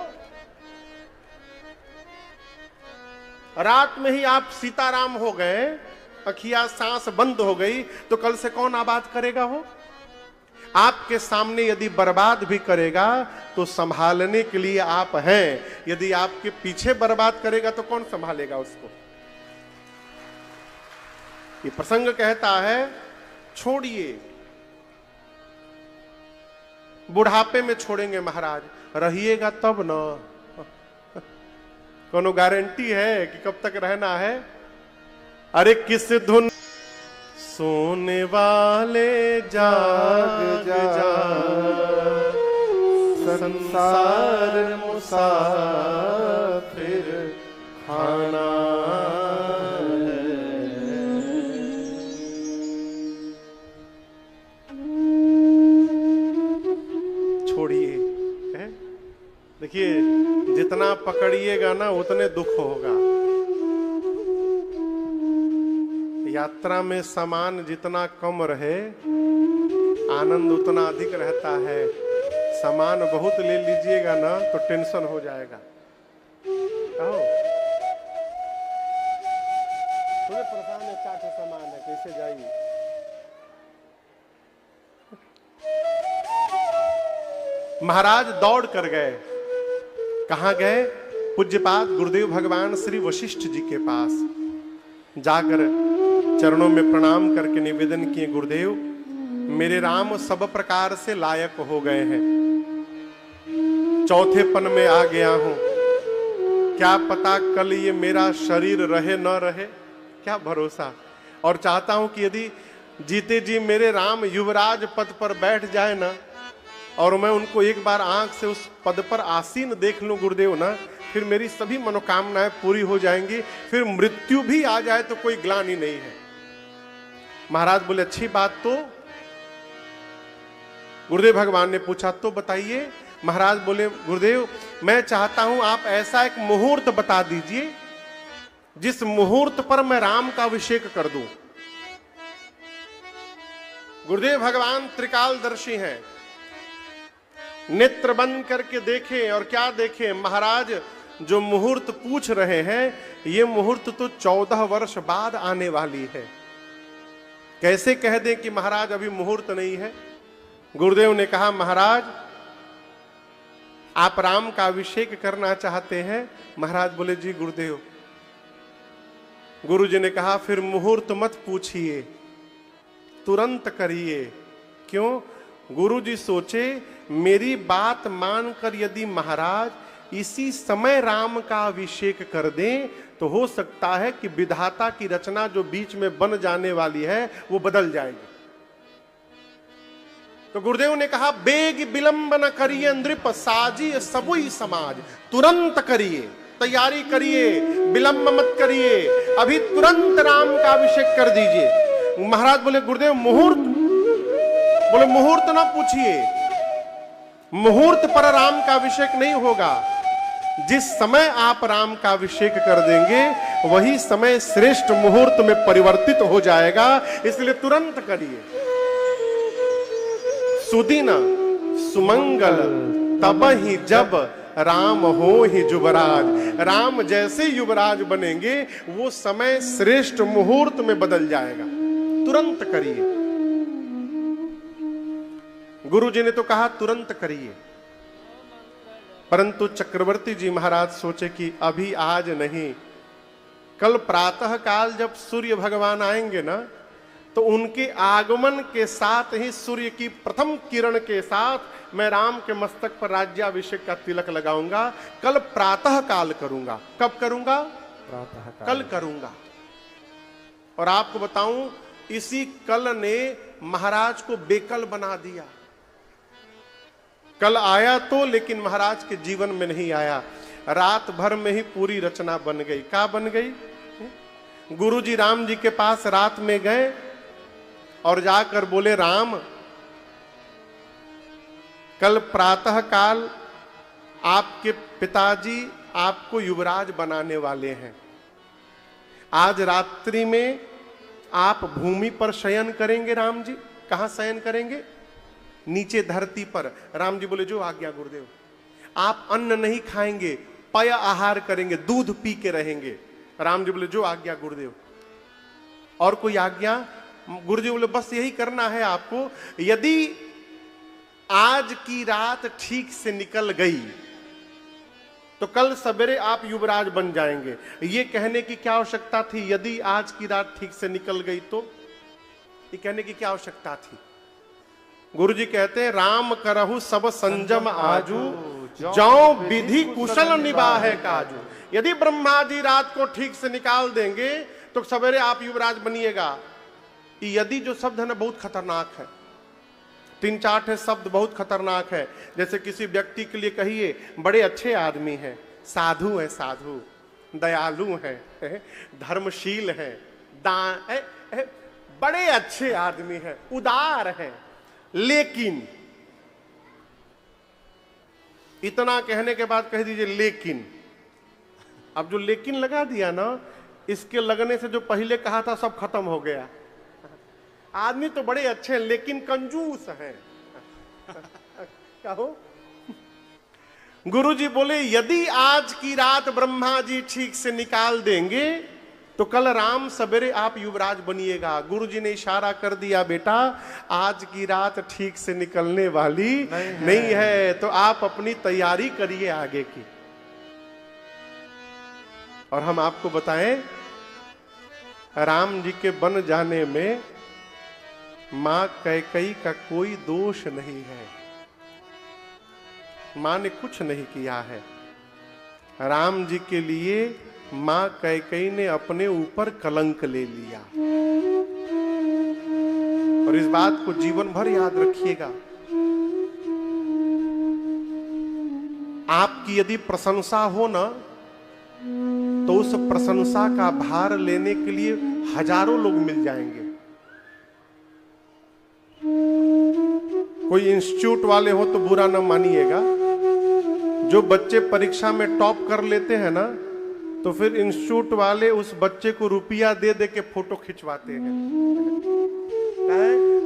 रात में ही आप सीताराम हो गए, अखियां सांस बंद हो गई, तो कल से कौन आबाद करेगा? हो आपके सामने यदि बर्बाद भी करेगा तो संभालने के लिए आप हैं। यदि आपके पीछे बर्बाद करेगा तो कौन संभालेगा उसको? ये प्रसंग कहता है छोड़िए। बुढ़ापे में छोड़ेंगे महाराज, रहिएगा तब ना। कोनो गारंटी है कि कब तक रहना है? अरे किस धुन सोने वाले जाग जाग, संसार मुसाफिर खाना है। छोड़िए। देखिए, जितना पकड़िएगा ना उतने दुख होगा। यात्रा में सामान जितना कम रहे आनंद उतना अधिक रहता है। सामान बहुत ले लीजिएगा ना तो टेंशन हो जाएगा। कहो थोड़े परेशान है, क्या सामान है, कैसे जाइए? महाराज दौड़ कर गए। कहां गए? पूज्यपाद गुरुदेव भगवान श्री वशिष्ठ जी के पास जाकर चरणों में प्रणाम करके निवेदन किए, गुरुदेव मेरे राम सब प्रकार से लायक हो गए हैं, चौथेपन में आ गया हूं, क्या पता कल ये मेरा शरीर रहे न रहे, क्या भरोसा। और चाहता हूं कि यदि जीते जी मेरे राम युवराज पद पर बैठ जाए ना, और मैं उनको एक बार आंख से उस पद पर आसीन देख लूं गुरुदेव ना, फिर मेरी सभी मनोकामनाएं पूरी हो जाएंगी। फिर मृत्यु भी आ जाए तो कोई ग्लानि नहीं है। महाराज बोले अच्छी बात। तो गुरुदेव भगवान ने पूछा तो बताइए। महाराज बोले गुरुदेव मैं चाहता हूं आप ऐसा एक मुहूर्त बता दीजिए जिस मुहूर्त पर मैं राम का अभिषेक कर दूं। गुरुदेव भगवान त्रिकालदर्शी हैं, नेत्र बंद करके देखें और क्या देखें? महाराज जो मुहूर्त पूछ रहे हैं ये मुहूर्त तो 14 वर्ष बाद आने वाली है। कैसे कह दें कि महाराज अभी मुहूर्त नहीं है? गुरुदेव ने कहा महाराज आप राम का अभिषेक करना चाहते हैं? महाराज बोले जी गुरुदेव। गुरुजी ने कहा फिर मुहूर्त मत पूछिए, तुरंत करिए। क्यों? गुरुजी सोचे मेरी बात मानकर यदि महाराज इसी समय राम का अभिषेक कर दें तो हो सकता है कि विधाता की रचना जो बीच में बन जाने वाली है वो बदल जाएगी। तो गुरुदेव ने कहा बेग विलंब न करिए नृप साजी सबुई समाज, तुरंत करिए, तैयारी करिए, विलंब मत करिए, अभी तुरंत राम का अभिषेक कर दीजिए। महाराज बोले गुरुदेव मुहूर्त? बोले मुहूर्त ना पूछिए, मुहूर्त पर राम का अभिषेक नहीं होगा। जिस समय आप राम का अभिषेक कर देंगे वही समय श्रेष्ठ मुहूर्त में परिवर्तित हो जाएगा, इसलिए तुरंत करिए। सुदिन सुमंगल तब ही जब राम हो ही युवराज। राम जैसे युवराज बनेंगे वो समय श्रेष्ठ मुहूर्त में बदल जाएगा, तुरंत करिए। गुरु जी ने तो कहा तुरंत करिए, परंतु चक्रवर्ती जी महाराज सोचे कि अभी आज नहीं, कल प्रातः काल जब सूर्य भगवान आएंगे ना तो उनके आगमन के साथ ही सूर्य की प्रथम किरण के साथ मैं राम के मस्तक पर राज्याभिषेक का तिलक लगाऊंगा, कल प्रातः काल करूंगा। कब करूंगा? प्रातः काल। कल करूंगा। और आपको बताऊं, इसी कल ने महाराज को बेकल बना दिया। कल आया तो, लेकिन महाराज के जीवन में नहीं आया। रात भर में ही पूरी रचना बन गई। क्या बन गई? गुरुजी राम जी के पास रात में गए और जाकर बोले, राम कल प्रातः काल आपके पिताजी आपको युवराज बनाने वाले हैं। आज रात्रि में आप भूमि पर शयन करेंगे। राम जी कहां शयन करेंगे? नीचे धरती पर। राम जी बोले, जो आज्ञा गुरुदेव। आप अन्न नहीं खाएंगे, पय आहार करेंगे, दूध पी के रहेंगे। राम जी बोले, जो आज्ञा गुरुदेव। और कोई आज्ञा? गुरुजी बोले, बस यही करना है आपको। यदि आज की रात ठीक से निकल गई तो कल सवेरे आप युवराज बन जाएंगे। ये कहने की क्या आवश्यकता थी? यदि आज की रात ठीक से निकल गई तो, ये कहने की क्या आवश्यकता थी? गुरुजी कहते हैं, राम करहु सब संजम आजू, जौ विधि कुशल निबाहे काजू। यदि ब्रह्मा जी रात को ठीक से निकाल देंगे तो सवेरे आप युवराज बनिएगा। यदि जो शब्द है ना, बहुत खतरनाक है। 3-4 शब्द बहुत खतरनाक है। जैसे किसी व्यक्ति के लिए कहिए, बड़े अच्छे आदमी हैं, साधु है, साधु, दयालु है, धर्मशील है, बड़े अच्छे आदमी हैं, उदार है। लेकिन इतना कहने के बाद कह दीजिए लेकिन। अब जो लेकिन लगा दिया ना, इसके लगने से जो पहले कहा था सब खत्म हो गया। आदमी तो बड़े अच्छे हैं लेकिन कंजूस हैं। कहो। गुरुजी बोले, यदि आज की रात ब्रह्मा जी ठीक से निकाल देंगे तो कल राम सवेरे आप युवराज बनिएगा। गुरुजी ने इशारा कर दिया, बेटा आज की रात ठीक से निकलने वाली नहीं है, तो आप अपनी तैयारी करिए आगे की। और हम आपको बताएं, राम जी के बन जाने में मां कैकेयी का कोई दोष नहीं है। मां ने कुछ नहीं किया है। राम जी के लिए मां कैकेयी ने अपने ऊपर कलंक ले लिया। और इस बात को जीवन भर याद रखिएगा। आपकी यदि प्रशंसा हो ना, तो उस प्रशंसा का भार लेने के लिए हजारों लोग मिल जाएंगे। कोई इंस्टीट्यूट वाले हो तो बुरा न मानिएगा, जो बच्चे परीक्षा में टॉप कर लेते हैं ना, तो फिर इंस्टीट्यूट वाले उस बच्चे को रुपया दे दे के फोटो खिंचवाते हैं।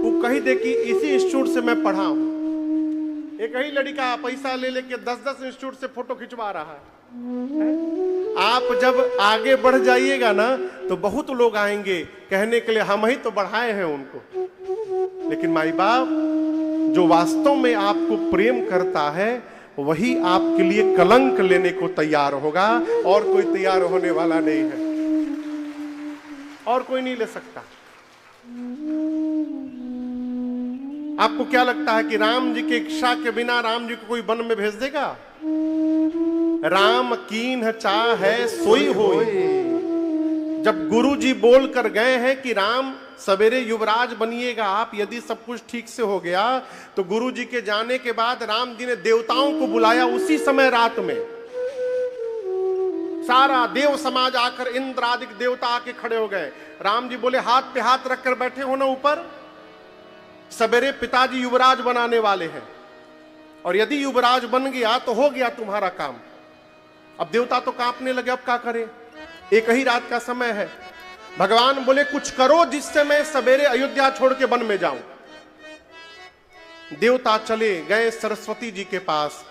वो कही दे कि इसी इंस्टीट्यूट से मैं पढ़ा हूं। एक ही लड़का पैसा ले लेके 10-10 इंस्टीट्यूट से फोटो खिंचवा रहा है। आप जब आगे बढ़ जाइएगा ना, तो बहुत लोग आएंगे कहने के लिए, हम ही तो बढ़ाए हैं उनको। लेकिन माई बाप जो वास्तव में आपको प्रेम करता है, वही आपके लिए कलंक लेने को तैयार होगा, और कोई तैयार होने वाला नहीं है, और कोई नहीं ले सकता। आपको क्या लगता है कि राम जी की इच्छा के बिना राम जी को कोई वन में भेज देगा? राम कीन्ह चाहे सोई होई। जब गुरु जी बोल कर गए हैं कि राम सवेरे युवराज बनिएगा आप, यदि सब कुछ ठीक से हो गया, तो गुरु जी के जाने के बाद राम जी ने देवताओं को बुलाया। उसी समय रात में सारा देव समाज आकर, इंद्र आदि देवता आके खड़े हो गए। राम जी बोले, हाथ पे हाथ रखकर बैठे हो ना ऊपर, सवेरे पिताजी युवराज बनाने वाले हैं, और यदि युवराज बन गया तो हो गया तुम्हारा काम। अब देवता तो कांपने लगे, अब क्या करें? एक ही रात का समय है। भगवान बोले, कुछ करो जिससे मैं सवेरे अयोध्या छोड़ के वन में जाऊं। देवता चले गए सरस्वती जी के पास।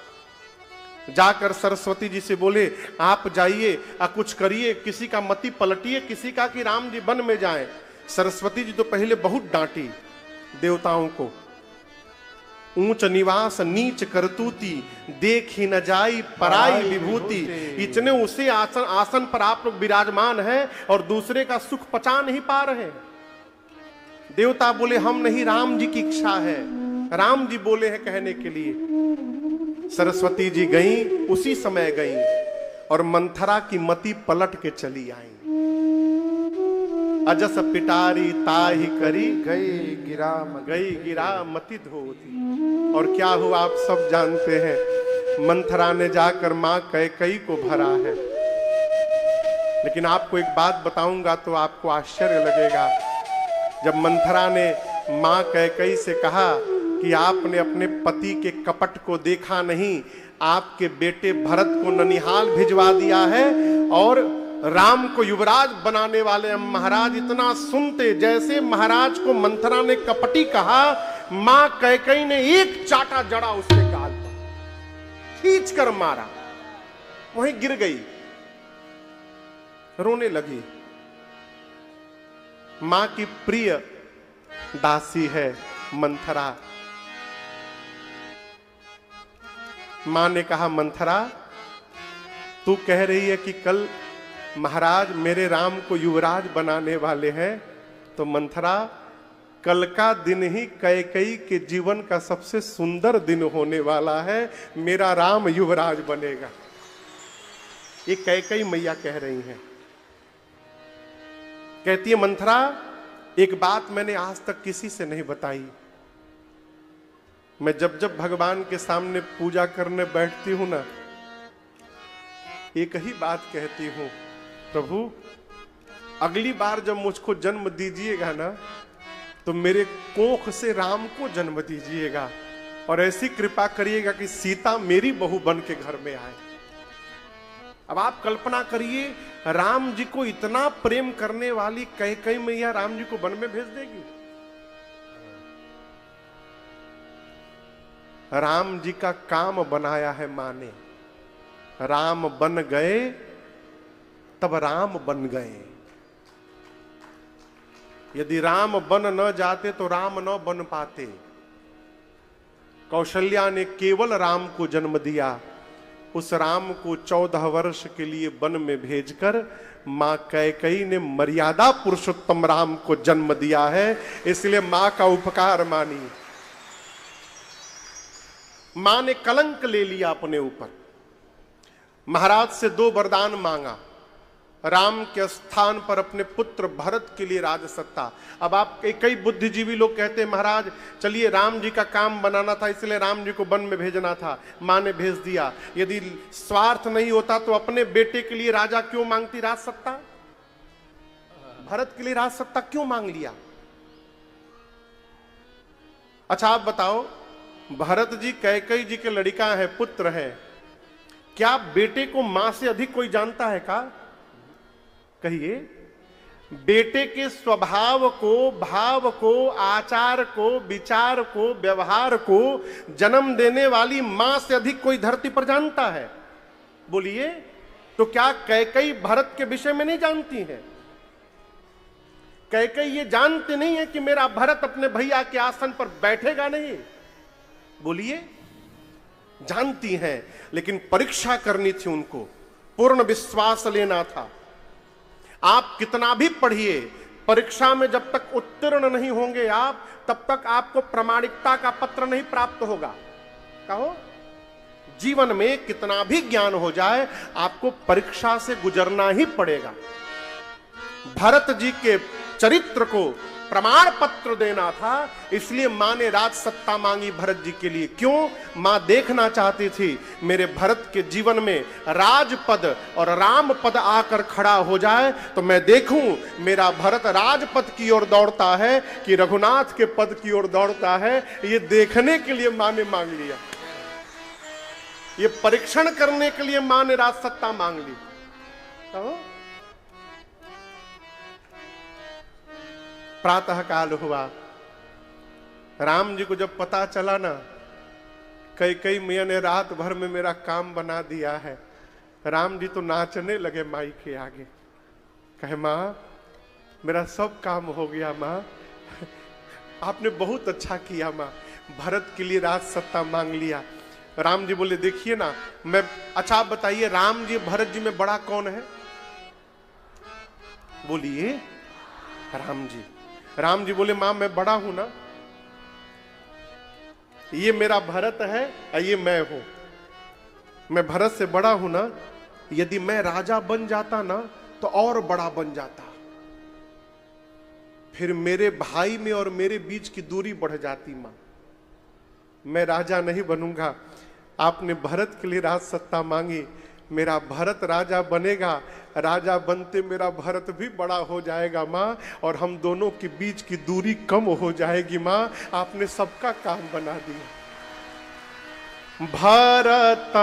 जाकर सरस्वती जी से बोले, आप जाइए कुछ करिए, किसी का मति पलटिए, किसी का कि राम जी वन में जाएं। सरस्वती जी तो पहले बहुत डांटी देवताओं को। ऊंच निवास नीच करतूती, देखी न जाई पराई विभूति। इतने उसे आसन पर आप लोग विराजमान हैं और दूसरे का सुख पचा नहीं पा रहे। देवता बोले, हम नहीं, राम जी की इच्छा है। राम जी बोले हैं कहने के लिए। सरस्वती जी गई, उसी समय गई और मंथरा की मति पलट के चली आई। अजस पिटारी ताहि करी, गई गिरा मति धोती। और क्या हुआ आप सब जानते हैं। मंथरा ने जाकर मां कैकई को भरा है। लेकिन आपको एक बात बताऊंगा तो आपको आश्चर्य लगेगा। जब मंथरा ने मां कैकई से कहा कि आपने अपने पति के कपट को देखा नहीं, आपके बेटे भरत को ननिहाल भिजवा दिया है और राम को युवराज बनाने वाले महाराज इतना सुनते। जैसे महाराज को मंथरा ने कपटी कहा, मां कैकई ने एक चाटा जड़ा उसके गाल पर, खींच कर मारा, वहीं गिर गई, रोने लगी। मां की प्रिय दासी है मंथरा। मां ने कहा, मंथरा तू कह रही है कि कल महाराज मेरे राम को युवराज बनाने वाले हैं, तो मंथरा कल का दिन ही कैकई के जीवन का सबसे सुंदर दिन होने वाला है, मेरा राम युवराज बनेगा। ये कैकई मैया कह रही हैं। कहती है मंथरा, एक बात मैंने आज तक किसी से नहीं बताई। मैं जब जब भगवान के सामने पूजा करने बैठती हूं ना, एक ही बात कहती हूं, प्रभु अगली बार जब मुझको जन्म दीजिएगा ना, तो मेरे कोख से राम को जन्म दीजिएगा और ऐसी कृपा करिएगा कि सीता मेरी बहू बन के घर में आए। अब आप कल्पना करिए, राम जी को इतना प्रेम करने वाली कैकई मैया राम जी को वन में भेज देगी। राम जी का काम बनाया है मां ने। राम बन गए तब राम बन गए। यदि राम बन न जाते तो राम न बन पाते। कौशल्या ने केवल राम को जन्म दिया। उस राम को 14 वर्ष के लिए वन में भेजकर मां कैकई ने मर्यादा पुरुषोत्तम राम को जन्म दिया है। इसलिए मां का उपकार मानी। मां ने कलंक ले लिया अपने ऊपर। महाराज से 2 वरदान मांगा। राम के स्थान पर अपने पुत्र भरत के लिए राजसत्ता। अब आप कई बुद्धिजीवी लोग कहते हैं, महाराज चलिए राम जी का काम बनाना था, इसलिए राम जी को वन में भेजना था, मां ने भेज दिया। यदि स्वार्थ नहीं होता तो अपने बेटे के लिए राजा क्यों मांगती राजसत्ता? भरत के लिए राजसत्ता क्यों मांग लिया? अच्छा आप बताओ, भरत जी कैकई जी के लड़का है, पुत्र है, क्या बेटे को मां से अधिक कोई जानता है का? कहिए। बेटे के स्वभाव को, भाव को, आचार को, विचार को, व्यवहार को जन्म देने वाली मां से अधिक कोई धरती पर जानता है? बोलिए। तो क्या कैकई भरत के विषय में नहीं जानती है? कैकई ये जानते नहीं है कि मेरा भरत अपने भैया के आसन पर बैठेगा नहीं? बोलिए। जानती हैं, लेकिन परीक्षा करनी थी उनको, पूर्ण विश्वास लेना था। आप कितना भी पढ़िए, परीक्षा में जब तक उत्तीर्ण नहीं होंगे आप, तब तक आपको प्रामाणिकता का पत्र नहीं प्राप्त होगा। कहो, जीवन में कितना भी ज्ञान हो जाए, आपको परीक्षा से गुजरना ही पड़ेगा। भरत जी के चरित्र को प्रमाण पत्र देना था, इसलिए मां ने राजसत्ता मांगी भरत जी के लिए। क्यों? मां देखना चाहती थी मेरे भरत के जीवन में राजपद और राम पद आकर खड़ा हो जाए, तो मैं देखूं मेरा भरत राजपद की ओर दौड़ता है कि रघुनाथ के पद की ओर दौड़ता है। ये देखने के लिए मां ने मांग लिया। ये परीक्षण करने के लिए मां ने राजसत्ता मांग ली। तो प्रातः काल हुआ। राम जी को जब पता चला ना, कैकई मैया ने रात भर में मेरा काम बना दिया है, राम जी तो नाचने लगे माई के आगे। कहे, मां मेरा सब काम हो गया, मां आपने बहुत अच्छा किया, मां भरत के लिए राजसत्ता मांग लिया। राम जी बोले, देखिए ना मैं, अच्छा आप बताइए राम जी भरत जी में बड़ा कौन है? बोलिए। राम जी। राम जी बोले, मां मैं बड़ा हूं ना? ये मेरा भरत है और ये मैं हूं। मैं भरत से बड़ा हूं ना, यदि मैं राजा बन जाता ना तो और बड़ा बन जाता, फिर मेरे भाई में और मेरे बीच की दूरी बढ़ जाती। मां, मैं राजा नहीं बनूंगा। आपने भरत के लिए राज सत्ता मांगी, मेरा भरत राजा बनेगा, राजा बनते मेरा भरत भी बड़ा हो जाएगा मां, और हम दोनों के बीच की दूरी कम हो जाएगी मां। आपने सबका काम बना दिया। भरत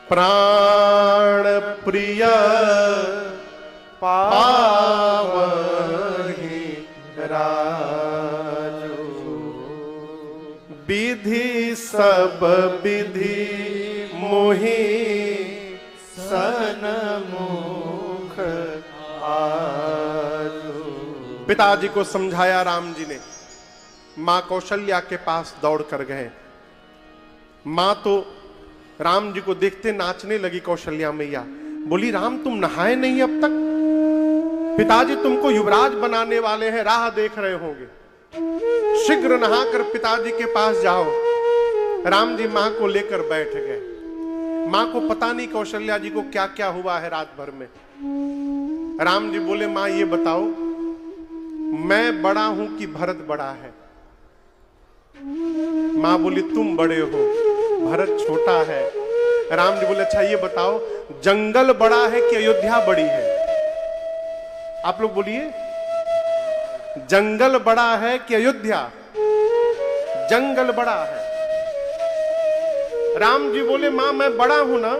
प्राण प्रिय पावहि राजू, विधि सब विधि मोहि सन्मुख आजू। पिताजी को समझाया राम जी ने। मां कौशल्या के पास दौड़ कर गए। मां तो राम जी को देखते नाचने लगी। कौशल्या मैया बोली, राम तुम नहाए नहीं अब तक? पिताजी तुमको युवराज बनाने वाले हैं, राह देख रहे होंगे, शीघ्र नहाकर पिताजी के पास जाओ। राम जी मां को लेकर बैठ गए। मां को पता नहीं कौशल्या जी को क्या क्या हुआ है रात भर में। राम जी बोले, मां ये बताओ, मैं बड़ा हूं कि भरत बड़ा है? मां बोली, तुम बड़े हो, भरत छोटा है। राम जी बोले, अच्छा ये बताओ, जंगल बड़ा है कि अयोध्या बड़ी है? आप लोग बोलिए, जंगल बड़ा है कि अयोध्या? जंगल बड़ा है। राम जी बोले, मां मैं बड़ा हूं ना,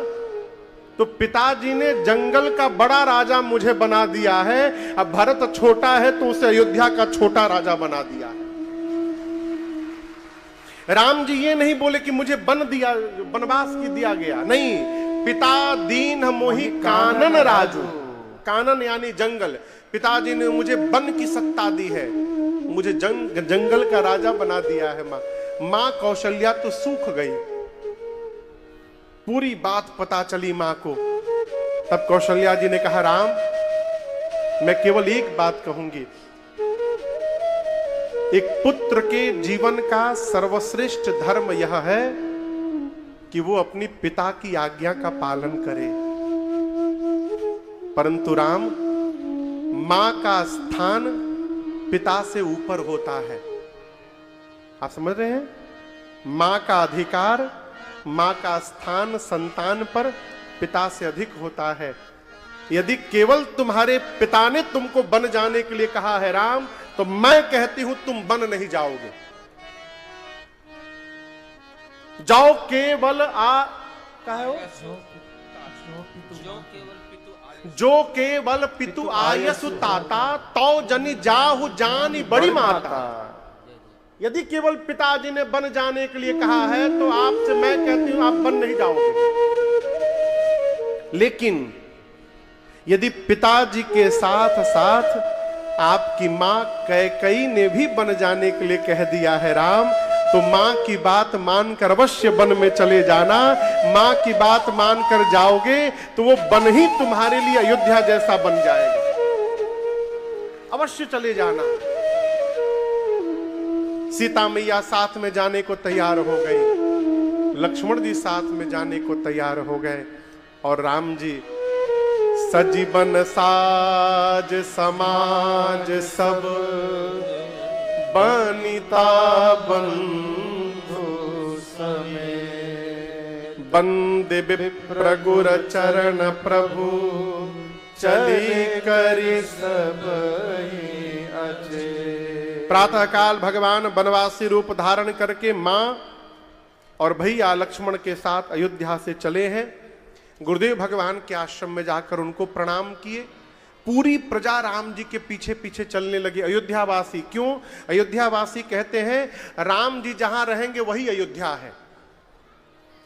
तो पिताजी ने जंगल का बड़ा राजा मुझे बना दिया है, अब भरत छोटा है तो उसे अयोध्या का छोटा राजा बना दिया है। राम जी ये नहीं बोले कि मुझे बनवास की दिया गया, नहीं, पिता दीन मोहि कानन राजू, कानन यानी जंगल, पिताजी ने मुझे वन की सत्ता दी है, मुझे जंगल का राजा बना दिया है। मां कौशल्या तो सूख गई। पूरी बात पता चली मां को। तब कौशल्या जी ने कहा, राम मैं केवल एक बात कहूंगी, एक पुत्र के जीवन का सर्वश्रेष्ठ धर्म यह है कि वो अपनी पिता की आज्ञा का पालन करे। परंतु राम, मां का स्थान पिता से ऊपर होता है। आप समझ रहे हैं? मां का अधिकार, मां का स्थान संतान पर पिता से अधिक होता है। यदि केवल तुम्हारे पिता ने तुमको बन जाने के लिए कहा है राम, तो मैं कहती हूं तुम बन नहीं जाओगे। जाओ केवल जो केवल पितु आयसु ताता, तो जनि जाहु जानी बड़ी माता। यदि केवल पिताजी ने बन जाने के लिए कहा है तो आपसे मैं कहती हूं आप बन नहीं जाओगे। लेकिन यदि पिताजी के साथ साथ आपकी मां कैकेयी ने भी बन जाने के लिए कह दिया है राम, तो मां की बात मानकर अवश्य वन में चले जाना। मां की बात मानकर जाओगे तो वो वन ही तुम्हारे लिए अयोध्या जैसा बन जाएगा। अवश्य चले जाना। सीता मैया साथ में जाने को तैयार हो गई, लक्ष्मण जी साथ में जाने को तैयार हो गए, और राम जी सजीवन साज समाज सब बनिता बंधु समेत, बंदे विप्र गुर चरण प्रभु चली करी सब अजय। प्रातः काल भगवान वनवासी रूप धारण करके मां और भैया लक्ष्मण के साथ अयोध्या से चले हैं। गुरुदेव भगवान के आश्रम में जाकर उनको प्रणाम किए। पूरी प्रजा राम जी के पीछे पीछे चलने लगी। अयोध्यावासी क्यों? अयोध्यावासी कहते हैं राम जी जहां रहेंगे वही अयोध्या है।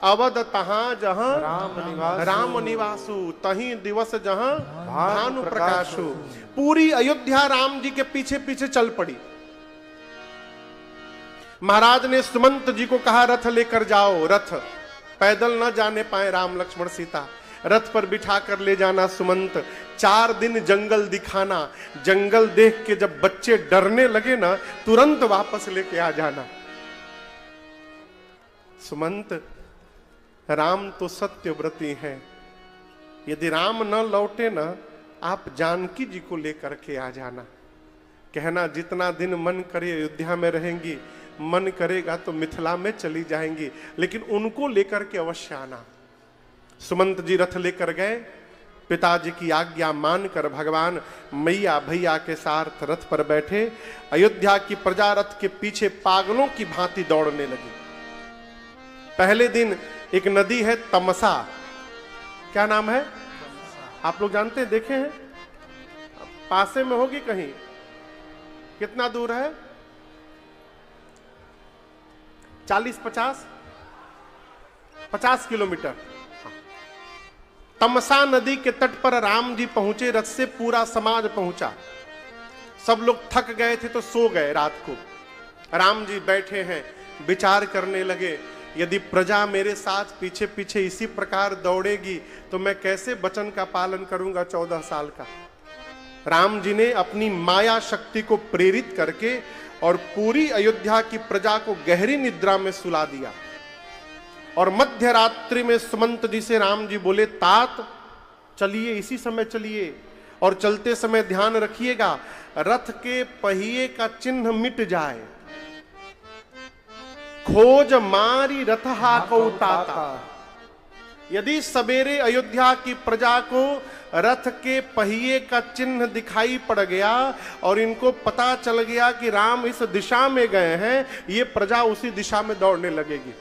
अवध तहां जहां राम निवासु, तहीं दिवस जहां भानु प्रकाशु। पूरी अयोध्या राम जी के पीछे पीछे चल पड़ी। महाराज ने सुमंत जी को कहा रथ लेकर जाओ। रथ पैदल न जाने पाए राम लक्ष्मण सीता, रथ पर बिठा कर ले जाना सुमंत। 4 दिन जंगल दिखाना, जंगल देख के जब बच्चे डरने लगे ना, तुरंत वापस लेके आ जाना। सुमंत, राम तो सत्यव्रती हैं, यदि राम न लौटे ना, आप जानकी जी को लेकर के आ जाना। कहना जितना दिन मन करे अयोध्या में रहेंगी, मन करेगा तो मिथिला में चली जाएंगी, लेकिन उनको लेकर के अवश्य आना। सुमंत जी रथ लेकर गए, पिताजी की आज्ञा मानकर भगवान मैया भैया के साथ रथ पर बैठे। अयोध्या की प्रजा रथ के पीछे पागलों की भांति दौड़ने लगी। पहले दिन एक नदी है तमसा, क्या नाम है आप लोग जानते हैं, देखे हैं? पासे में होगी कहीं? कितना दूर है? 50 किलोमीटर। तमसा नदी के तट पर राम जी पहुंचे, रथ से पूरा समाज पहुंचा। सब लोग थक गए थे तो सो गए रात को। राम जी बैठे हैं, विचार करने लगे, यदि प्रजा मेरे साथ पीछे पीछे इसी प्रकार दौड़ेगी तो मैं कैसे वचन का पालन करूंगा 14 साल का। राम जी ने अपनी माया शक्ति को प्रेरित करके और पूरी अयोध्या की प्रजा को गहरी निद्रा में सुला दिया। और मध्य रात्रि में सुमंत जी से राम जी बोले, तात चलिए, इसी समय चलिए, और चलते समय ध्यान रखिएगा रथ के पहिए का चिन्ह मिट जाए। खोज मारी रथ हाको ताता। यदि सवेरे अयोध्या की प्रजा को रथ के पहिए का चिन्ह दिखाई पड़ गया और इनको पता चल गया कि राम इस दिशा में गए हैं, ये प्रजा उसी दिशा में दौड़ने लगेगी।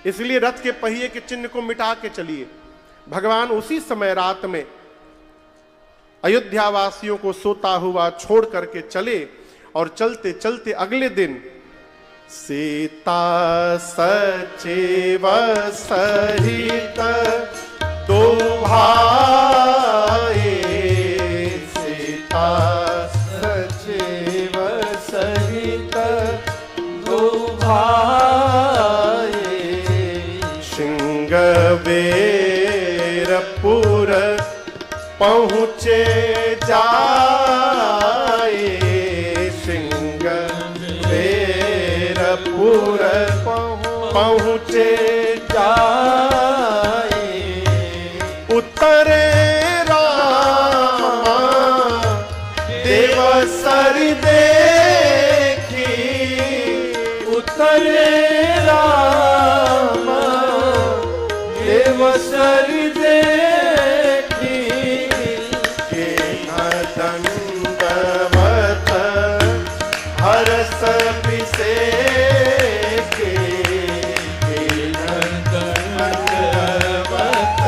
इसलिए रथ के पहिए के चिन्ह को मिटा के चलिए। भगवान उसी समय रात में अयोध्या वासियों को सोता हुआ छोड़ करके चले, और चलते चलते अगले दिन सीता सचिव सहित दो भाई, सीता सचिव सहित दो भाई, सिंहवेरपुर पहुँचे जाए, सिंहवेरपुर पहुँचे जाए। उतरे रामा देवसर देखी, उतरे रामा देवसर देखी, दंडवत हरस अभिषेके, दंडवत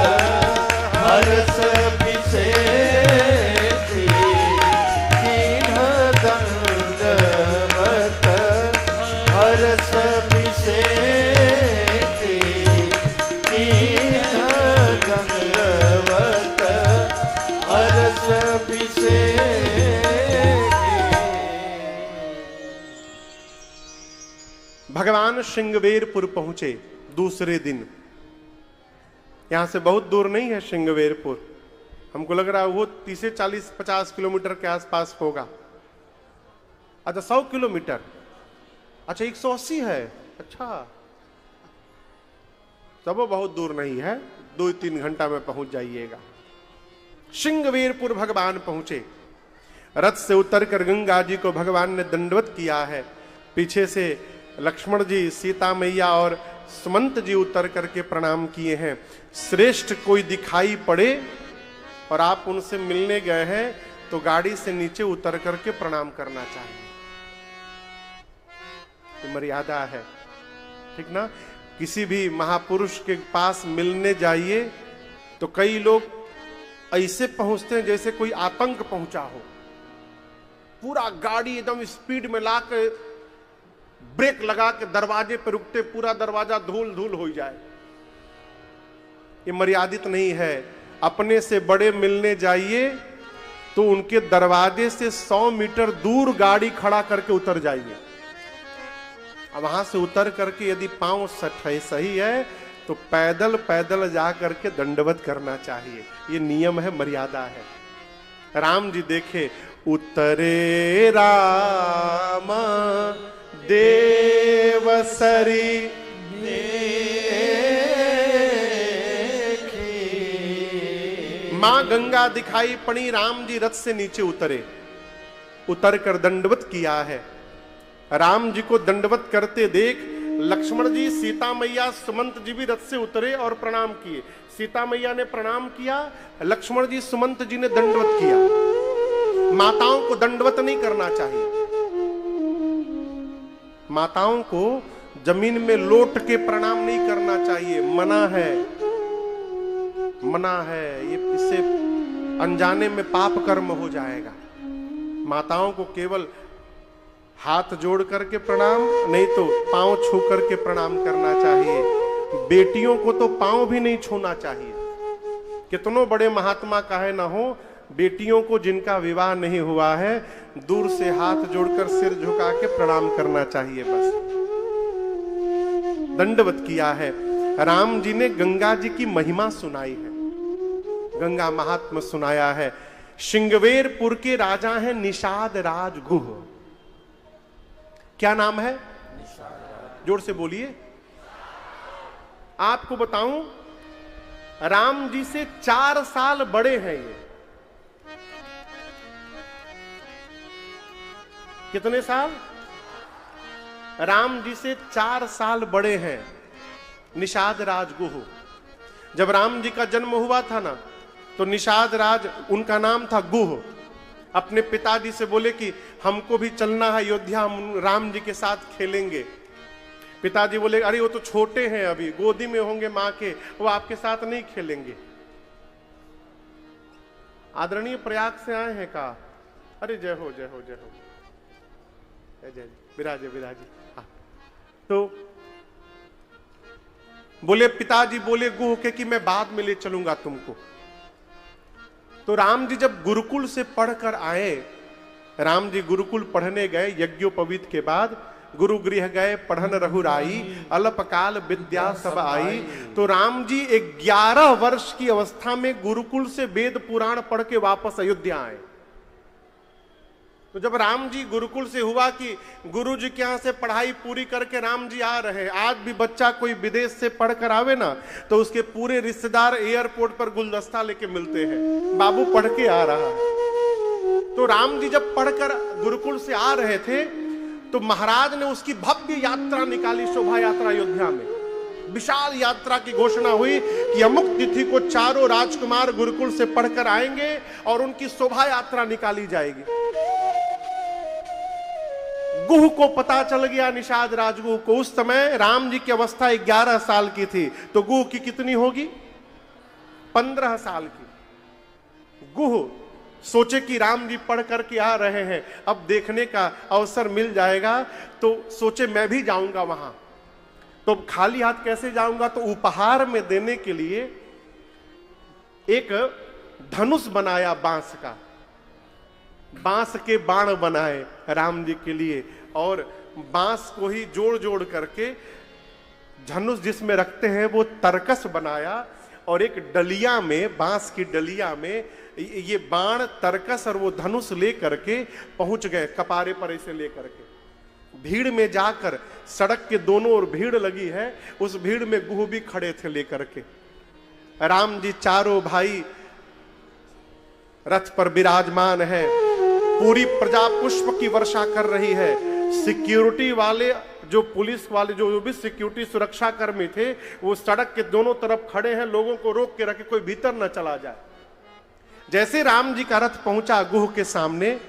हरस अभिषेके, दंडवत हरस अभिषेके, दंडवत हरस अभिषेके। भगवान श्रृंगवेरपुर पहुंचे दूसरे दिन। यहां से बहुत दूर नहीं है श्रृंगवेरपुर, हमको लग रहा है वो 30-40-50 किलोमीटर के आसपास होगा। अच्छा 100 किलोमीटर, अच्छा 180 है, अच्छा तब वो बहुत दूर नहीं है, 2-3 घंटा में पहुंच जाइएगा। श्रृंगवेरपुर भगवान पहुंचे, रथ से उतरकर गंगा जी को भगवान ने दंडवत किया है। पीछे से लक्ष्मण जी, सीता मैया और सुमंत जी उतर करके प्रणाम किए हैं। श्रेष्ठ कोई दिखाई पड़े और आप उनसे मिलने गए हैं तो गाड़ी से नीचे उतर करके प्रणाम करना चाहिए, ये मर्यादा है, ठीक ना। किसी भी महापुरुष के पास मिलने जाइए तो कई लोग ऐसे पहुंचते हैं जैसे कोई आतंक पहुंचा हो, पूरा गाड़ी एकदम स्पीड में लाके ब्रेक लगा के दरवाजे पर रुकते, पूरा दरवाजा धूल धूल हो जाए, ये मर्यादित नहीं है। अपने से बड़े मिलने जाइए तो उनके दरवाजे से 100 मीटर दूर गाड़ी खड़ा करके उतर जाइए। अब वहां से उतर करके यदि पांव सही है तो पैदल पैदल जा करके दंडवत करना चाहिए, ये नियम है, मर्यादा है। राम जी देखे, उतरे राम देवसरी मां गंगा दिखाई पड़ी, राम जी रथ से नीचे उतरे, उतर कर दंडवत किया है। राम जी को दंडवत करते देख लक्ष्मण जी, सीता मैया, सुमंत जी भी रथ से उतरे और प्रणाम किए। सीता मैया ने प्रणाम किया, लक्ष्मण जी, सुमंत जी ने दंडवत किया। माताओं को दंडवत नहीं करना चाहिए, माताओं को जमीन में लोट के प्रणाम नहीं करना चाहिए, मना है, मना है। ये इससे अनजाने में पाप कर्म हो जाएगा। माताओं को केवल हाथ जोड़ करके प्रणाम, नहीं तो पांव छू करके प्रणाम करना चाहिए। बेटियों को तो पांव भी नहीं छूना चाहिए। कितनों बड़े महात्मा काहे ना हो, बेटियों को जिनका विवाह नहीं हुआ है, दूर से हाथ जोड़कर सिर झुका के प्रणाम करना चाहिए, बस। दंडवत किया है। राम जी ने गंगा जी की महिमा सुनाई है, गंगा महात्मा सुनाया है। श्रृंगवेरपुर के राजा हैं निषाद राज गुह। क्या नाम है? जोर से बोलिए। आपको बताऊं, राम जी से 4 साल बड़े हैं ये। कितने साल? राम जी से 4 साल बड़े हैं निषाद राज गुह। जब राम जी का जन्म हुआ था ना, तो निषाद राज, उनका नाम था गुह, अपने पिताजी से बोले कि हमको भी चलना है अयोध्या, हम राम जी के साथ खेलेंगे। पिताजी बोले, अरे वो तो छोटे हैं, अभी गोदी में होंगे मां के, वो आपके साथ नहीं खेलेंगे। आदरणीय प्रयाग से आए हैं का? अरे जय हो, जय हो, जय हो, जय जय, विराजे विराजे। तो बोले, पिताजी बोले गुह के कि मैं बाद में ले चलूंगा तुमको। तो राम जी जब गुरुकुल से पढ़कर आए, राम जी गुरुकुल पढ़ने गए, यज्ञोपवीत के बाद गुरु गृह गए, पढ़न रघुराई, अल्पकाल विद्या सब आई। तो राम जी 11 वर्ष की अवस्था में गुरुकुल से वेद पुराण पढ़ के वापस अयोध्या आए। तो जब राम जी गुरुकुल से हुआ कि गुरु जी के यहां से पढ़ाई पूरी करके राम जी आ रहे, आज भी बच्चा कोई विदेश से पढ़ कर आवे ना, तो उसके पूरे रिश्तेदार एयरपोर्ट पर गुलदस्ता लेके मिलते हैं, बाबू पढ़ के आ रहा है। तो राम जी जब पढ़कर गुरुकुल से आ रहे थे, तो महाराज ने उसकी भव्य यात्रा निकाली, शोभा यात्रा अयोध्या में। विशाल यात्रा की घोषणा हुई कि अमुक तिथि को चारों राजकुमार गुरुकुल से पढ़कर आएंगे और उनकी शोभा यात्रा निकाली जाएगी। गुह को पता चल गया, निषाद राजगुह को। उस समय राम जी की अवस्था 11 साल की थी, तो गुह की कितनी होगी? 15 साल की। गुह सोचे कि राम जी पढ़ करके आ रहे हैं, अब देखने का अवसर मिल जाएगा, तो सोचे मैं भी जाऊंगा वहां। तो खाली हाथ कैसे जाऊंगा? तो उपहार में देने के लिए एक धनुष बनाया बांस का, बांस के बाण बनाए राम जी के लिए, और बांस को ही जोड़ जोड़ करके धनुष जिसमें रखते हैं वो तरकस बनाया, और एक डलिया में, बांस की डलिया में ये बाण, तरकस और वो धनुष ले करके पहुंच गए, कपारे पर ऐसे ले करके। भीड़ में जाकर, सड़क के दोनों ओर भीड़ लगी है, उस भीड़ में गुह भी खड़े थे लेकर के। राम जी चारों भाई रथ पर विराजमान है, पूरी प्रजा पुष्प की वर्षा कर रही है। सिक्योरिटी वाले, जो पुलिस वाले, जो भी सिक्योरिटी सुरक्षा कर्मी थे, वो सड़क के दोनों तरफ खड़े हैं, लोगों को रोक के रखे कोई भीतर न चला जाए। जैसे राम जी का रथ पहुंचा गुह के सामने,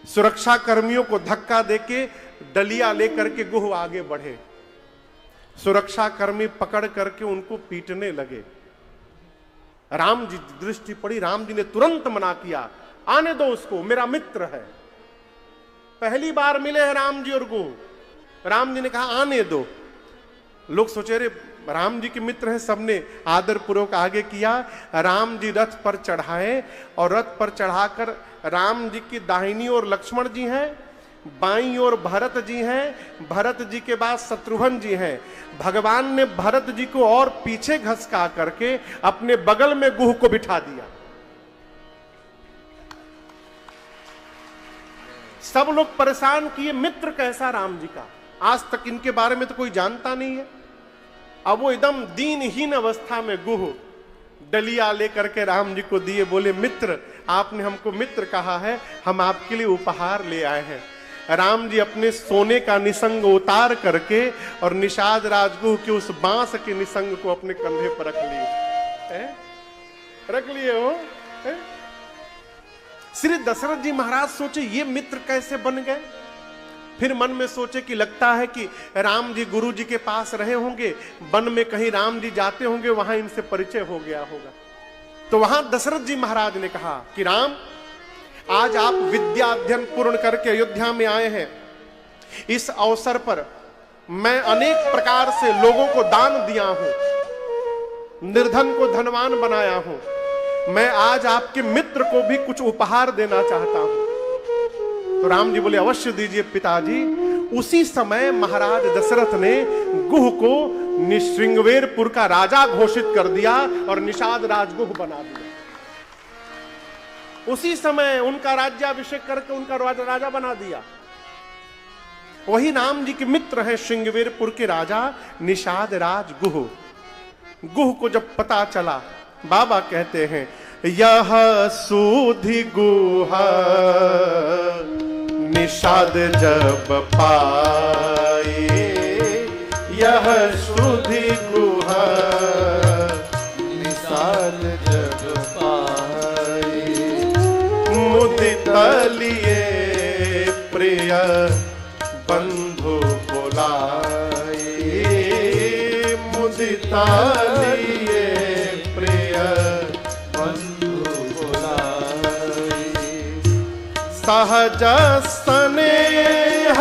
सुरक्षा कर्मियों को धक्का देके डलिया लेकर के गुह आगे बढ़े। सुरक्षा कर्मी पकड़ करके उनको पीटने लगे। राम जी दृष्टि पड़ी, राम जी ने तुरंत मना किया, आने दो उसको, मेरा मित्र है। पहली बार मिले हैं राम जी और गुह। राम जी ने कहा आने दो। लोग सोचे रे राम जी के मित्र हैं, सबने आदर पूर्वक आगे किया। राम जी रथ पर चढ़ाए, और रथ पर चढ़ाकर राम जी की दाहिनी ओर लक्ष्मण जी हैं, बाईं ओर भरत जी हैं, भरत जी के बाद शत्रुघ्न जी हैं। भगवान ने भरत जी को और पीछे घसका करके अपने बगल में गुह को बिठा दिया। सब लोग परेशान किए, मित्र कैसा राम जी का, आज तक इनके बारे में तो कोई जानता नहीं है। अब वो एकदम दीनहीन अवस्था में गुह डलिया लेकर के राम जी को दिए, बोले मित्र आपने हमको मित्र कहा है, हम आपके लिए उपहार ले आए हैं। राम जी अपने सोने का निसंग उतार करके और निषाद राजगुह के उस बांस के निसंग को अपने कंधे पर रख लिए, रख लिए हो। श्री दशरथ जी महाराज सोचे ये मित्र कैसे बन गए। फिर मन में सोचे कि लगता है कि राम जी गुरु जी के पास रहे होंगे, वन में कहीं राम जी जाते होंगे, वहां इनसे परिचय हो गया होगा। तो वहां दशरथ जी महाराज ने कहा कि राम आज आप विद्या अध्ययन पूर्ण करके अयोध्या में आए हैं, इस अवसर पर मैं अनेक प्रकार से लोगों को दान दिया हूं, निर्धन को धनवान बनाया हूं, मैं आज आपके मित्र को भी कुछ उपहार देना चाहता हूं। तो राम जी बोले अवश्य दीजिए पिताजी। उसी समय महाराज दशरथ ने गुह को निश्रृंगवेरपुर का राजा घोषित कर दिया और निषाद राजगुह बना दिया। उसी समय उनका राज्याभिषेक करके उनका राजा बना दिया। वही राम जी के मित्र हैं श्रृंगवेरपुर के राजा निषाद राज गुह। गुह को जब पता चला, बाबा कहते हैं यह सूधि गुहा निषाद जब पाए, यह सूधि गुहा निषाद जब पाए, मुदित लिए प्रिय बंधु बुलाए, मुदित लिए प्रिय बंधु बुलाए, सहज स्नेह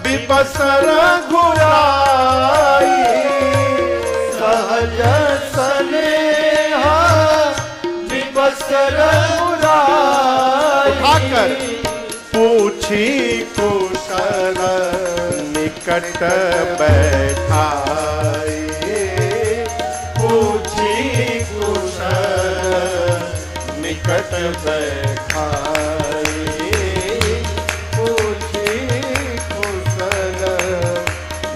विपसर घुराई, सहज स्नेह विपसर घुराई, उठाकर पूछी कुशल निकट बैठाई, पूछी कुशल निकट बैठाई, पूछी कुशल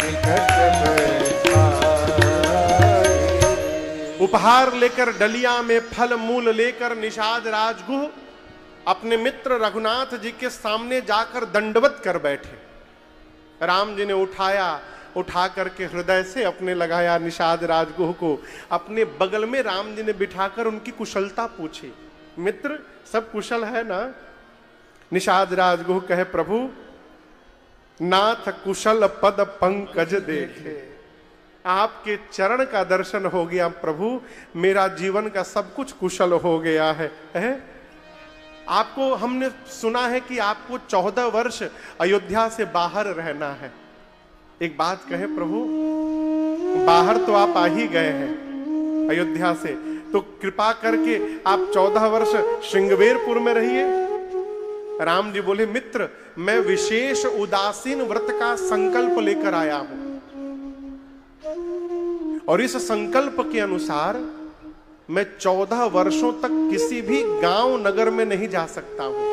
निकट बैठाई। उपहार लेकर डलिया में फल मूल लेकर निषाद राजगुह अपने मित्र रघुनाथ जी के सामने जाकर दंडवत कर बैठे। राम जी ने उठाया, उठा करके हृदय से अपने लगाया निषाद राजगुह को, अपने बगल में राम जी ने बिठाकर उनकी कुशलता पूछी। मित्र सब कुशल है ना? निषाद राजगुह कहे प्रभु नाथ कुशल पद पंकज देखे, आपके चरण का दर्शन हो गया प्रभु, मेरा जीवन का सब कुछ कुशल हो गया है। आपको हमने सुना है कि आपको 14 वर्ष अयोध्या से बाहर रहना है। एक बात कहे प्रभु, बाहर तो आप आ ही गए हैं अयोध्या से, तो कृपा करके आप 14 वर्ष श्रृंगवेरपुर में रहिए। राम जी बोले मित्र मैं विशेष उदासीन व्रत का संकल्प लेकर आया हूं, और इस संकल्प के अनुसार मैं 14 वर्षों तक किसी भी गांव नगर में नहीं जा सकता हूं,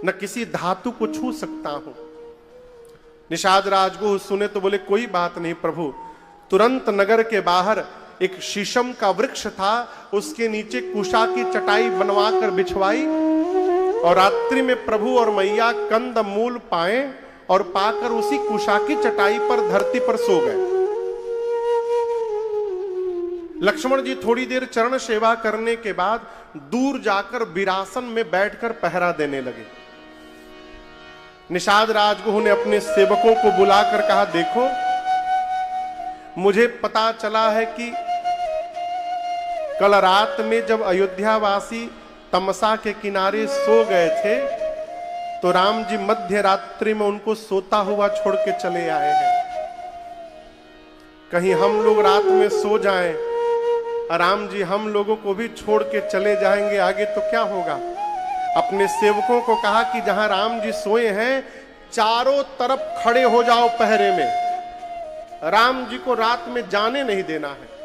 न किसी धातु को छू सकता हूं। निषाद राजगुह सुने तो बोले कोई बात नहीं प्रभु। तुरंत नगर के बाहर एक शीशम का वृक्ष था, उसके नीचे कुशा की चटाई बनवा कर बिछवाई, और रात्रि में प्रभु और मैया कंद मूल पाए और पाकर उसी कुशा की चटाई पर धरती पर सो गए। लक्ष्मण जी थोड़ी देर चरण सेवा करने के बाद दूर जाकर विरासन में बैठकर पहरा देने लगे। निषाद राजगुह ने अपने सेवकों को बुलाकर कहा देखो मुझे पता चला है कि कल रात में जब अयोध्यावासी तमसा के किनारे सो गए थे तो राम जी मध्य रात्रि में उनको सोता हुआ छोड़ के चले आए हैं। कहीं हम लोग रात में सो जाएं, राम जी हम लोगों को भी छोड़ के चले जाएंगे, आगे तो क्या होगा। अपने सेवकों को कहा कि जहां राम जी सोए हैं चारों तरफ खड़े हो जाओ पहरे में, राम जी को रात में जाने नहीं देना है।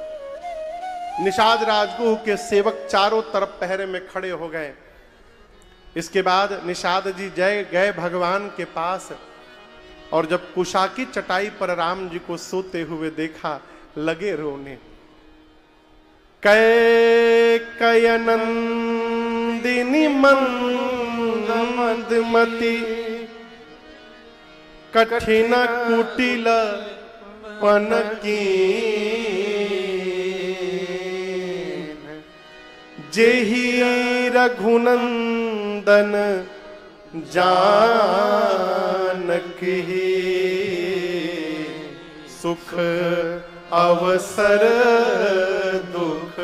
निषाद राजगुह के सेवक चारों तरफ पहरे में खड़े हो गए। इसके बाद निषाद जी गए भगवान के पास, और जब कुशा की चटाई पर राम जी को सोते हुए देखा लगे रोने। कैकयनंदिनी मंदमति कठिन कुटिल पनकीन जेहि रघुनंदन जानकी सुख अवसर दुख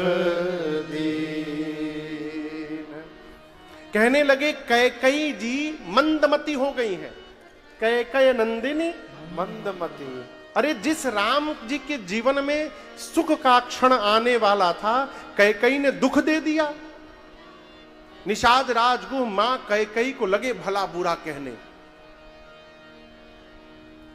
दीन। कहने लगे कैकई जी मंदमती हो गई हैं। कैकय नंदिनी मंदमती। अरे जिस राम जी के जीवन में सुख का क्षण आने वाला था, कैकई ने दुख दे दिया। निषाद राजगुह मां कैकई को लगे भला बुरा कहने।